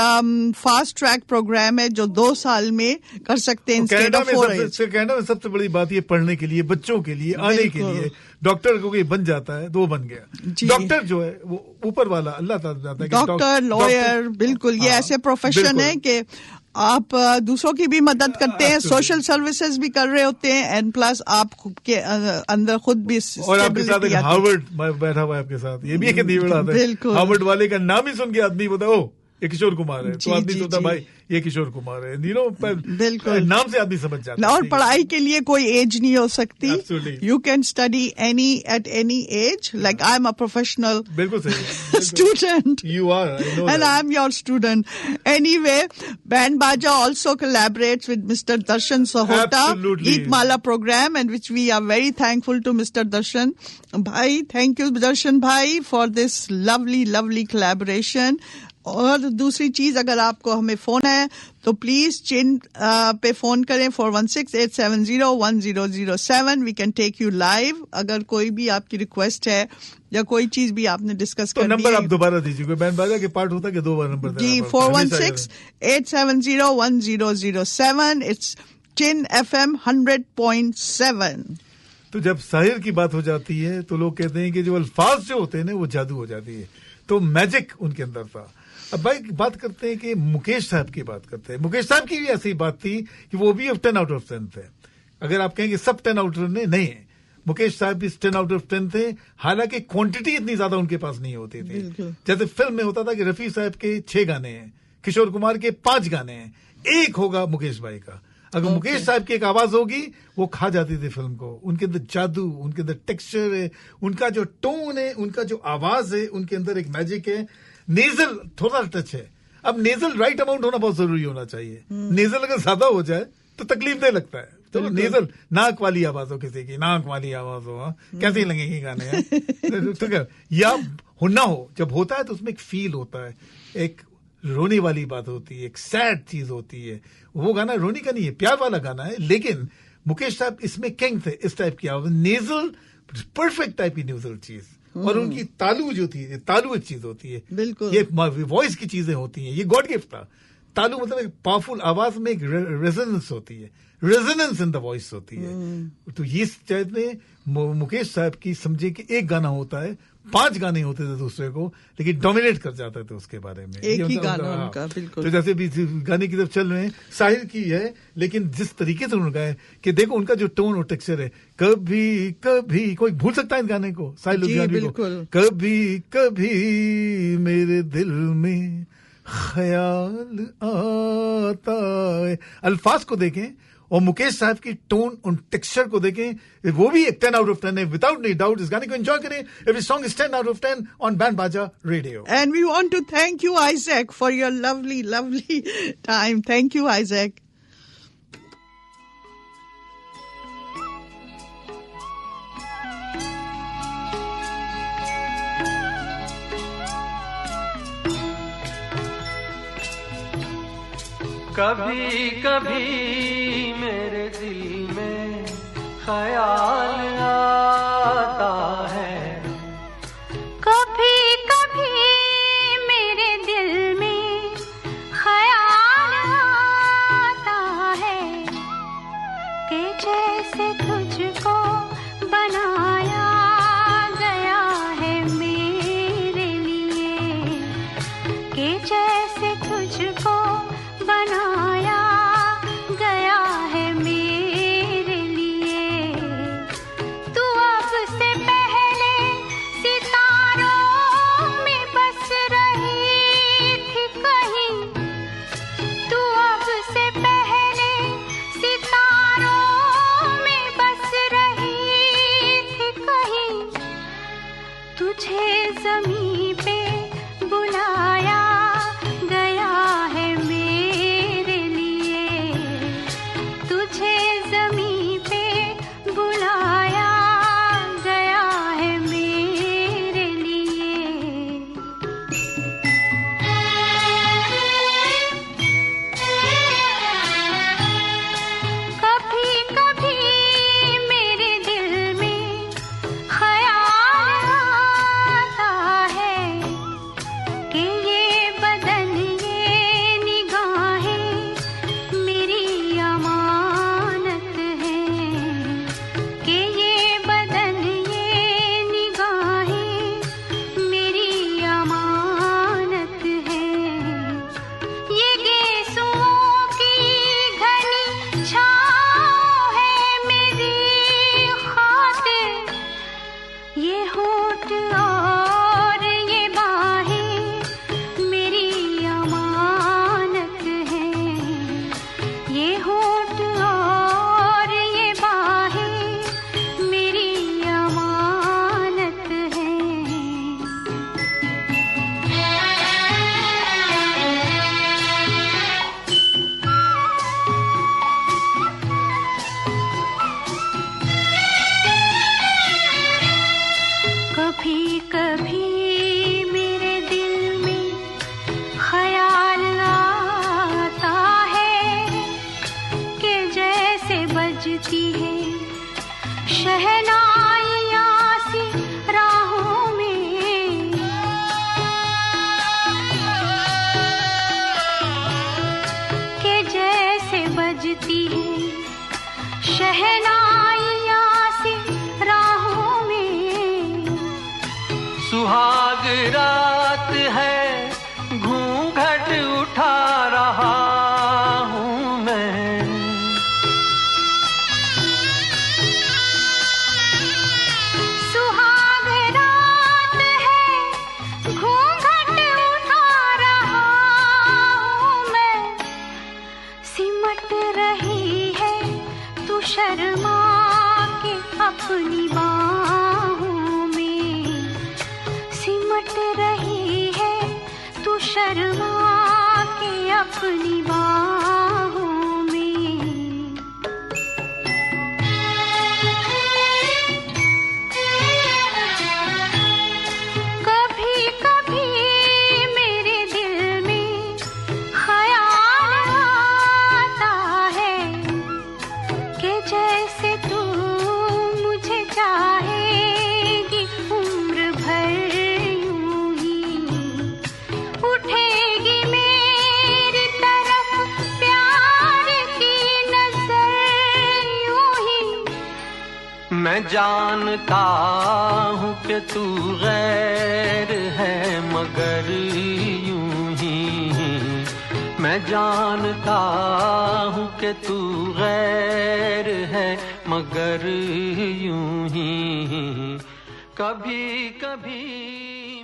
फास्ट ट्रैक प्रोग्राम है जो 2 साल में कर सकते हैं इंस्टेड ऑफ 4 इयर्स. कनाडा में सबसे बड़ी बात ये पढ़ने के लिए, बच्चों के लिए, आने के लिए. डॉक्टर को कोई बन जाता है तो वो बन गया. डॉक्टर जो है वो ऊपर वाला अल्लाह ताला जाता है. डॉक्टर, लॉयर, बिल्कुल ये ऐसे प्रोफेशन है कि आप दूसरों की भी मदद करते हैं, सोशल सर्विसेज भी कर रहे होते हैं, एंड प्लस आप खुद के अंदर खुद भी. और आपके साथ एक हार्वर्ड बैठा हुआ है आपके साथ, ये भी एक बड़ा है. हार्वर्ड वाले का नाम ही सुन के आदमी बोलता है ओ ये किशोर कुमार है, तो आदमी सोचता भाई ये किशोर कुमार है. बिल्कुल नाम से आदमी समझ जाता है. और पढ़ाई के लिए कोई एज नहीं हो सकती. You can study at any as. Like I am a professional student. You are, I know and that. I am your student. Anyway, Band Baja also collaborates with Mr. Darshan Sahota, Eid Mala program, and which we are very thankful to Mr. Darshan Bhai. Thank you Darshan Bhai for this lovely collaboration. और दूसरी चीज, अगर आपको हमें फोन है तो प्लीज चिन पे फोन करें 416-870-1007. We can take you live. अगर कोई भी आपकी रिक्वेस्ट है या कोई चीज भी आपने डिस्कस करनी है, नंबर आप दोबारा दीजिए. कोई बैंड बाजा के पार्ट होता है कि 2 बार नंबर जी. 416-870-1007. It's CHIN FM 100.7. तो जब शायर की बात हो जाती है तो लोग कहते हैं कि जो अल्फाज जो होते हैं ना वो जादू हो जाती है. तो मैजिक उनके अंदर था. अब भाई बात करते हैं कि मुकेश साहब की बात करते हैं। मुकेश साहब की भी ऐसी बात थी कि वो भी 10 आउट ऑफ 10 थे। अगर आप कहेंगे सब 10 आउट ऑफ 10 नहीं है, मुकेश साहब भी 10 आउट ऑफ 10 थे। हालांकि क्वांटिटी इतनी ज्यादा उनके पास नहीं होती थी। जैसे फिल्म में होता था कि रफी साहब के 6 गाने हैं, किशोर कुमार के 5 गाने हैं, 1 होगा मुकेश भाई का। अगर मुकेश साहब की एक आवाज होगी वो खा जाती थी फिल्म को। उनके अंदर जादू, उनके अंदर टेक्सचर है, उनका जो टोन है, उनका जो आवाज है, उनके अंदर एक मैजिक है। नेजल थोड़ा टच है। अब नेजल राइट अमाउंट होना बहुत जरूरी होना चाहिए। नेजल अगर ज्यादा हो जाए तो तकलीफ दे लगता है। तो नेजल नाक वाली आवाज हो, किसी की नाक वाली आवाज हो, कैसी लगेगी गाने तो क्या, या हो ना हो, जब होता है तो उसमें एक फील होता है, एक रोने वाली बात होती है, एक सैड चीज होती है। वो गाना रोने का नहीं है, प्यार वाला गाना है। लेकिन मुकेश साहब इसमें किंग थे इस टाइप की आवाज, नेजल परफेक्ट टाइप की नेजल चीज। और उनकी तालू जो थी, तालू एक चीज होती है, बिल्कुल ये वॉइस की चीजें होती हैं, ये गॉड गिफ्ट था। तालू मतलब एक पावरफुल आवाज में एक रेजोनेंस होती है, रेजोनेंस इन द वॉइस होती है। तो ये चाहते मुकेश साहब की समझे कि एक गाना होता है, 5 गाने होते थे दूसरे को, लेकिन डोमिनेट कर जाते थे उसके बारे में। एक ही गाना उनका, बिल्कुल। तो जैसे भी गाने की तरफ चल रहे हैं, साहिर की है, लेकिन जिस तरीके से उन्होंने गाया कि देखो उनका जो टोन और टेक्सचर है, कभी कभी कोई भूल सकता है इस गाने को, साहिर लुधियानवी को। कभी कभी मेरे दिल में ख्याल आता है, अल्फाज को देखें और मुकेश साहब की टोन और टेक्सचर को देखें, वो भी एक 10 आउट ऑफ 10 है, विदाउट एनी डाउट। इस गाने को एंजॉय करें। Every song is 10 out of 10 on band Baja radio. And we want to thank you Isaac for your lovely lovely time. Thank you Isaac. कभी कभी मेरे दिल में ख्याल आता है, कभी कभी मेरे दिल में ख्याल आता है कि जैसे तुझको बनाया गया है मेरे लिए, कि जैसे तुझको बनाया गया है मेरे लिए। तू अब से पहले सितारों में बस रही थी कहीं, तू अब से पहले सितारों में बस रही थी कहीं। तुझे ज़मीं पे बुलाया गया है मेरे लिए, तुझे ज़मीं पे बुलाया गया है मेरे लिए। कभी कभी मेरे दिल में ख्याल आता है कि ये बदन ये निगाहें मेरी अमानत हैं, कि ये बदन ये निगाहें मेरी अमानत हैं। ये गेसुओं की घनी छाँव है मेरी खातिर, ये होठ और ये बाहें मेरी अमानत हैं, ये होठ और ये बाहें मेरी अमानत हैं। कभी कभी मेरे दिल में ख्याल आता है कि जैसे बजती है शहनाइयाँ सी राहों में, कि जैसे बजती है शहनाइयाँ सी राहों में। सुहाग रात है घूम शर्मा के अपनी बाहों में सिमट रही है, तू शर्मा के अपनी बाहों में। कभी कभी मेरे दिल में ख्याल आता है कि जैसे तू मुझे चाहेगी उम्र भर यूं ही, उठेगी मेरी तरफ प्यार की नजर यूं ही। मैं जानता हूँ कि तू गैर है मगर यूं ही, मैं जानता हूँ कि तू गैर है मगर यूं ही, कभी कभी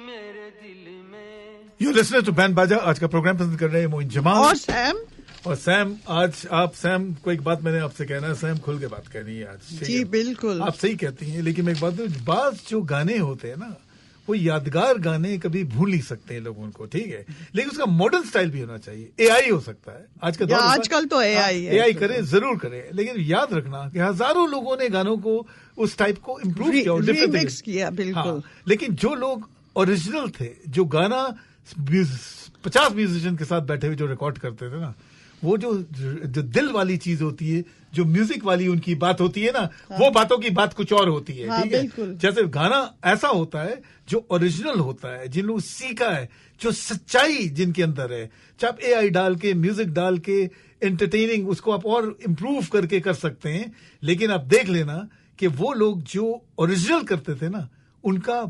मेरे दिल में। You listener to band baja. आज का प्रोग्राम पसंद कर रहे हैं मोइन जमाल और सैम। आज आप सैम को एक बात मैंने आपसे कहना है, सैम खुल के बात करनी है आज। जी बिल्कुल, आप सही कहती हैं, लेकिन मैं एक बात जो गाने होते हैं ना, वो यादगार गाने कभी भूल नहीं सकते हैं लोगों को, ठीक है, लेकिन उसका मॉडर्न स्टाइल भी होना चाहिए। एआई हो सकता है आज का दौर, आजकल तो एआई है, एआई करे, जरूर करे, लेकिन याद रखना कि हजारों लोगों ने गानों को उस टाइप को इम्प्रूव किया, रीमिक्स किया, बिल्कुल। हाँ, लेकिन जो लोग ओरिजिनल थे, जो गाना 50 म्यूजिशियन के साथ बैठे हुए जो रिकॉर्ड करते थे ना, वो जो दिल वाली चीज होती है, जो म्यूजिक वाली उनकी बात होती है ना, हाँ। वो बातों की बात कुछ और होती है, ठीक है। जैसे गाना ऐसा होता है जो ओरिजिनल होता है, जिन लोगों सीखा है, जो सच्चाई जिनके अंदर है, चाहे आप एआई डाल के, म्यूजिक डाल के, एंटरटेनिंग उसको आप और इम्प्रूव करके कर सकते हैं, लेकिन आप देख लेना कि वो लोग जो ओरिजिनल करते थे ना, उनका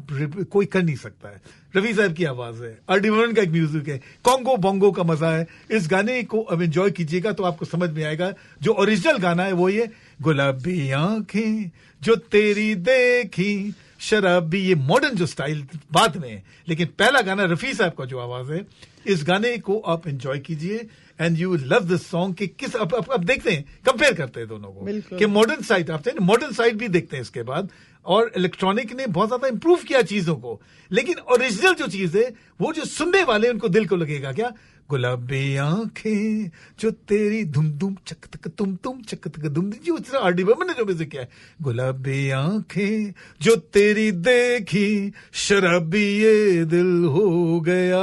कोई कर नहीं सकता है। रफी साहब की आवाज है, आर.डी. बर्मन का एक म्यूजिक है, कॉन्गो बोंगो का मजा है। इस गाने को अब एंजॉय कीजिएगा तो आपको समझ में आएगा जो ओरिजिनल गाना है वो ये गुलाबी आंखें जो तेरी देखी शराबी। ये मॉडर्न जो स्टाइल बाद में है, लेकिन पहला गाना रफी साहब का जो आवाज है, इस गाने को आप एंजॉय कीजिए and you love this song. कि किस अब देखते हैं, कंपेयर करते हैं दोनों को कि मॉडर्न साइड, आप मॉडर्न साइड भी देखते हैं इसके बाद, और इलेक्ट्रॉनिक ने बहुत ज्यादा इंप्रूव किया चीजों को, लेकिन ओरिजिनल जो चीज है वो जो सुनने वाले उनको दिल को लगेगा क्या, गुलाबी आंखें जो तेरी धुम धुम चक तक तुम चक तक दुम, जो आर.डी. बर्मन ने जो म्यूजिक किया है, गुलाबी आंखें जो तेरी देखी शराबी ये दिल हो गया।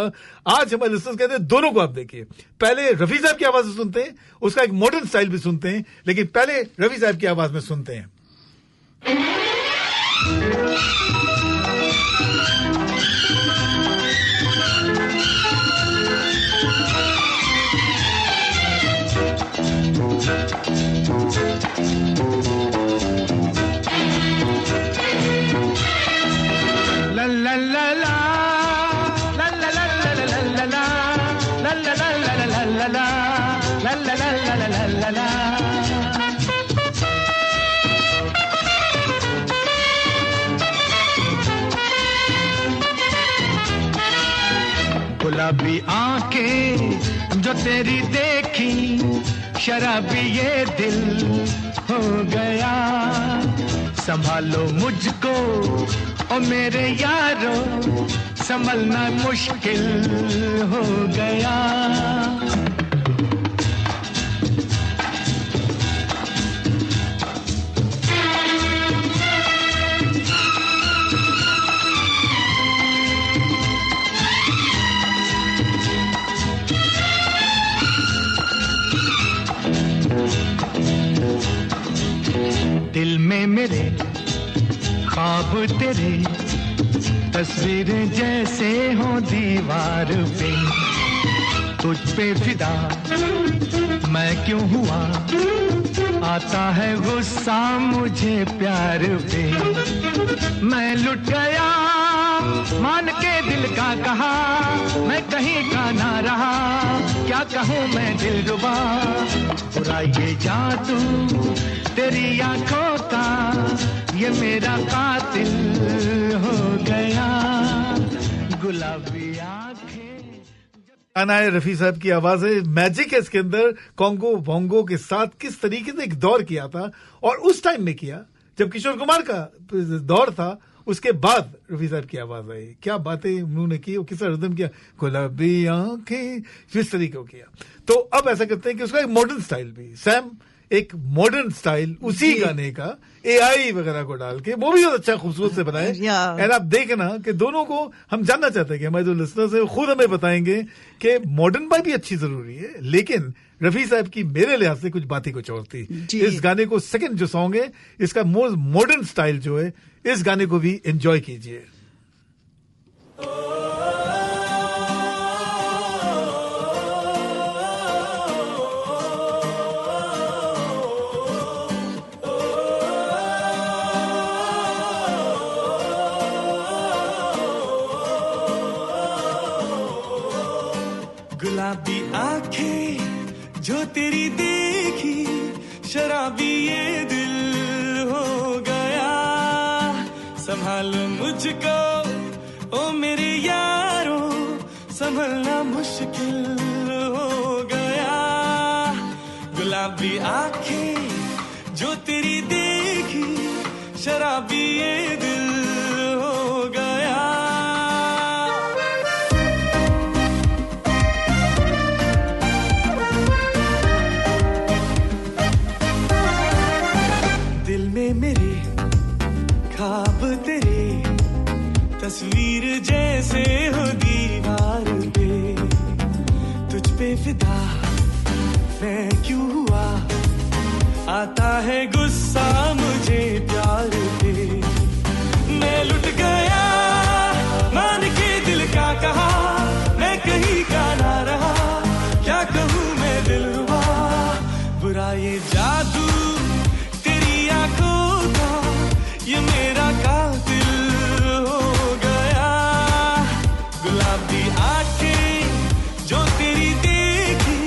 आज हमारे लिसनर्स कहते हैं दोनों को आप देखिए, पहले रफी साहब की आवाज में सुनते हैं, उसका एक मॉडर्न स्टाइल भी सुनते हैं, लेकिन पहले रफी साहब की आवाज में सुनते हैं। ला ला ला ला ला ला ला ला ला ला ला ला ला ला ला ला ला ला। गुलाबी आंखें जो तेरी देखी शराबी ये दिल हो गया, संभालो मुझको ओ मेरे यारो, संभलना मुश्किल हो गया। दिल में मेरे ख्वाब तेरे, तस्वीरें जैसे हो दीवार पे, तुझ पे फिदा मैं क्यों हुआ, आता है गुस्सा मुझे प्यार पे। मैं लुट गया मान के दिल का कहा, मैं कहीं का ना रहा, क्या कहूँ मैं दिलरुबा। पूरा ये जादू तेरी आंखों का, ये मेरा कातिल हो गया। गुलाबी आंखें अनाया रफी साहब की आवाज है, मैजिक है इसके अंदर, कॉन्गो वोंगो के साथ किस तरीके से एक दौर किया था और उस टाइम में किया जब किशोर कुमार का दौर था, उसके बाद रफी साहब की आवाज आई, क्या बातें उन्होंने की, किस रिदम किया, गुलाबी आंखें, किस तरीके को किया। तो अब ऐसा करते हैं कि उसका एक मॉडर्न स्टाइल भी, सैम एक मॉडर्न स्टाइल उसी गाने का एआई वगैरह को डाल के वो भी बहुत अच्छा खूबसूरत से बनाए। एंड आप देखना कि दोनों को हम जानना चाहते हैं कि हमारे जो लिसनर्स है खुद हमें बताएंगे कि मॉडर्न बात भी अच्छी जरूरी है, लेकिन रफी साहब की मेरे लिहाज से कुछ बातें कुछ और थी। इस गाने को सेकंड जो सॉन्ग है इसका मोस्ट मॉडर्न स्टाइल जो है, इस गाने को भी एंजॉय कीजिए। गुलाबी आंखें जो तेरी देखी, शराबी ये दिल हो गया, संभालो मुझको ओ मेरे यारो, संभलना मुश्किल हो गया। गुलाबी आंखें जो तेरी देखी, शराबी ये दिल हो गया। दिल में मेरे ख्वाब तेरे, तस्वीर जैसे हो दीवार पे, तुझ पे फिदा मैं क्यों हुआ, आता है गुस्सा मुझे प्यार पे। मैं लुट गया मान के दिल का कहा, मैं कहीं का ना रहा, क्या कहूँ मैं दिलरुबा, बुरा ये जादू आँखों का, ये मेरा कातिल हो गया। गुलाबी आंखें जो तेरी देखी,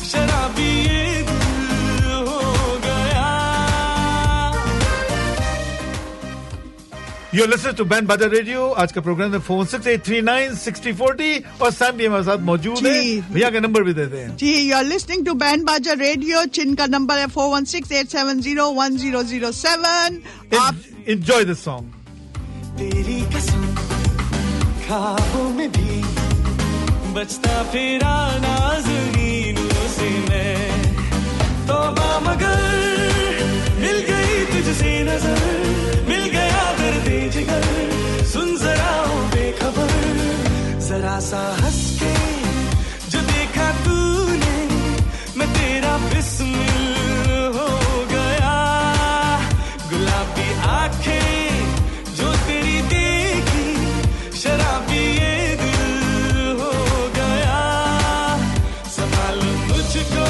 शराबी ये दिल हो गया। You're listening to band Baja radio. आज का प्रोग्राम है 416-839-6040 और सैम भी हमारे साथ मौजूद है, भैया का नंबर भी देते हैं जी। You're listening to band Baja radio, जिनका नंबर है 416-870-1007। आप एंजॉय दिस सॉन्ग। तेरी कसम ख्वाबों में भी बचता फिरा नाज़नीनों से मैं, तौबा मगर मिल गई तुझसे नजर, मिल गया दर्दे जिगर, सुन जरा ओ बेखबर, जरा सा हंस के जो देखा तूने, मैं तेरा बिस्मिल हो गया। गुलाबी आंखें जो तेरी देखी, शराबी ये दिल हो गया, संभालो मुझको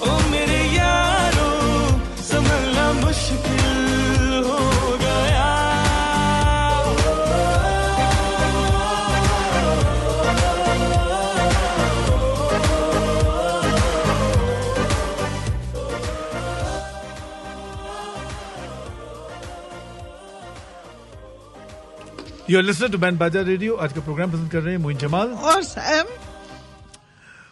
ओ मेरे यारो, संभलना मुश्किल हो गया। You're listening to band Baja radio. आज का प्रोग्राम पसंद कर रहे हैं मोइन जमाल और सैम।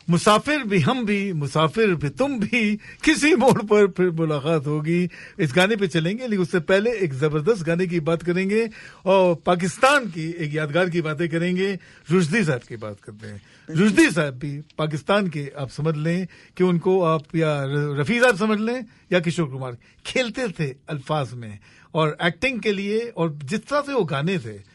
मुसाफिर भी हम भी, मुसाफिर भी तुम भी, किसी मोड़ पर फिर मुलाकात होगी। इस गाने पे चलेंगे, लेकिन उससे पहले एक जबरदस्त गाने की बात करेंगे और पाकिस्तान की एक यादगार की बातें करेंगे। रुश्दी साहब की बात करते हैं। रुश्दी साहब भी पाकिस्तान के, आप समझ लें कि उनको आप या रफी साहब समझ लें या किशोर कुमार, खेलते थे अल्फाज में और एक्टिंग के लिए, और जिस तरह से वो गाने थे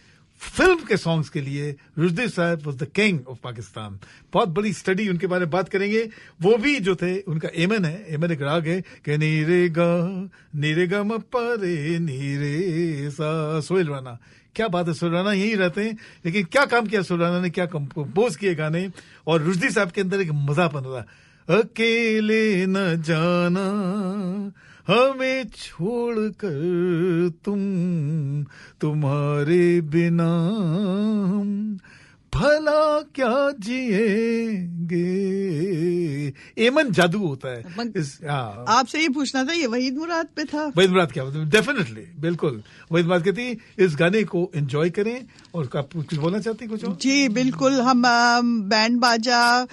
फिल्म के सॉन्ग्स के लिए, रुश्दी साहब was the king of Pakistan. बहुत बड़ी स्टडी उनके बारे में बात करेंगे। वो भी जो थे, उनका एमन है, एमन एक राग है कि नीरे गा म परे नीरे सा। सोहेल राना, क्या बात है, सोहेल राना यही रहते हैं, लेकिन क्या काम किया सोहेल राना ने, क्या कंपोज किए गाने। और रुश्दी साहब के अंदर एक मजा बन रहा, अकेले न जाना हमें छोड़कर तुम, तुम्हारे बिना भला क्या जिएंगे। एमन जादू होता है। आपसे ये पूछना था, ये वहीद मुराद पे था? वहीद मुराद क्या होता है? डेफिनेटली, बिल्कुल। वहीद मुराद कहती इस गाने को एंजॉय करें। और आप कुछ बोलना चाहती कुछ और? जी बिल्कुल, हम बैंड बाजा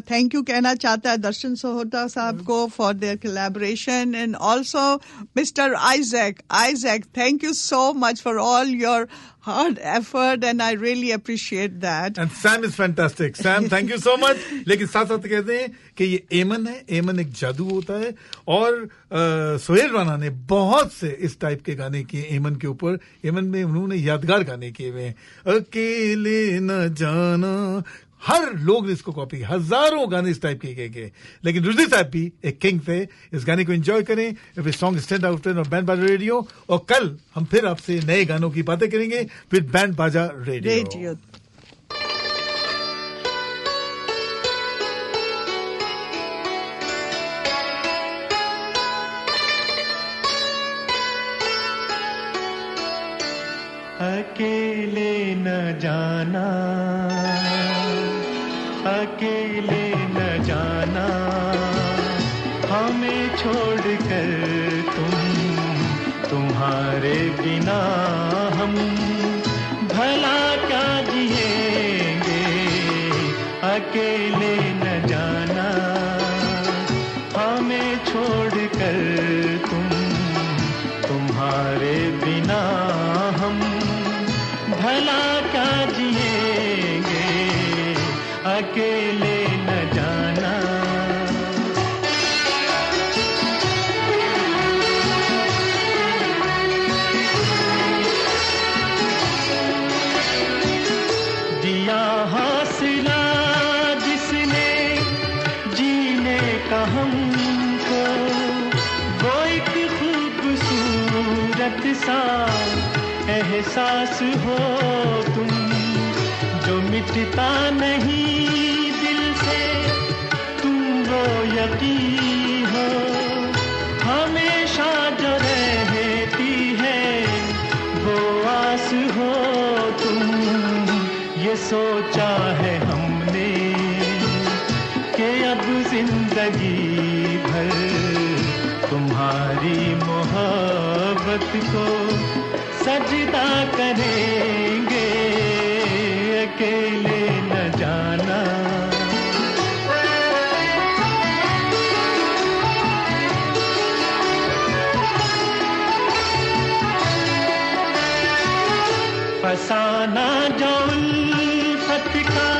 थैंक यू कहना चाहता है दर्शन सोहता साहब को for their collaboration, and also mister Isaac thank you so much for all your hard effort and I really appreciate that. And Sam is fantastic. Sam, thank you so much. लेकिन साथ साथ कहते हैं कि ये एमन है, एमन एक जादू होता है। और सोहेल राना ने बहुत से इस टाइप के गाने किए एमन के ऊपर। एमन में उन्होंने यादगार गाने किए हुए हैं। अकेले न जाना, हर लोग ने इसको कॉपी, हजारों गाने इस टाइप के गए। लेकिन रुजदी साहब भी एक किंग थे। इस गाने को एंजॉय करें। If song is 10 out of 10 और बैंड बाजा रेडियो। और कल हम फिर आपसे नए गानों की बातें करेंगे फिर बैंड बाजा रेडियो। अकेले न जाना, अकेले न जाना, हमें छोड़कर तुम्हारे बिना हम भला क्या जिएंगे। अकेले न जाना, हमें छोड़कर तुम्हारे बिना हम भला क्या जिएंगे। अकेले न जाना। दिया हौसला जिसने जीने का हमको, वो एक खूबसूरत सा एहसास हो तुम, जो मिटता नहीं दिल से, तुम वो यकीन हो हमेशा जो रहती है, वो आस हो तुम। ये सोचा है हमने कि अब जिंदगी भर तुम्हारी मोहब्बत को सजदा करेंगे। अकेले न जाना। फसाना जो उल्फत का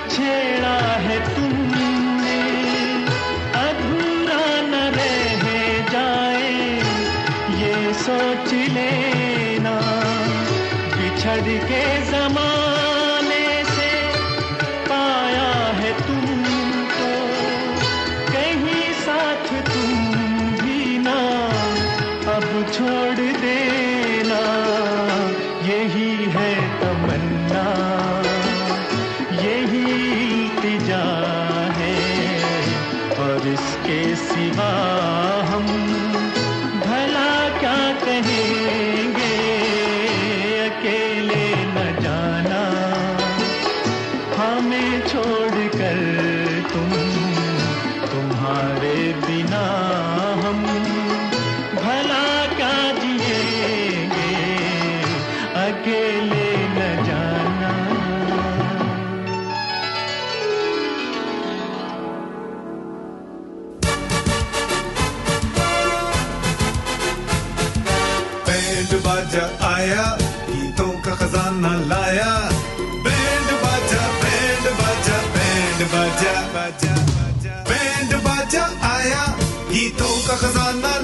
छेड़ा है तुमने, अधूरा न रह जाए ये सोच लेना। बिछड़ के जमाने से पाया है तुमको, कहीं साथ तुम भी ना अब छोड़ देना। यही है तमन्ना, यही इल्तिजा है, और इसके सिवा हम भला क्या कहेंगे। अकेले न जाना, हमें छोड़कर तुम्हारे बिना हम भला क्या जिएंगे। अकेले न जाना। बैंड बाजा आया, गीतों का खजाना लाया। बैंड बाजा, बैंड बाजा, बैंड बाजा, बाजा, बैंड बाजा आया, गीतों का खजाना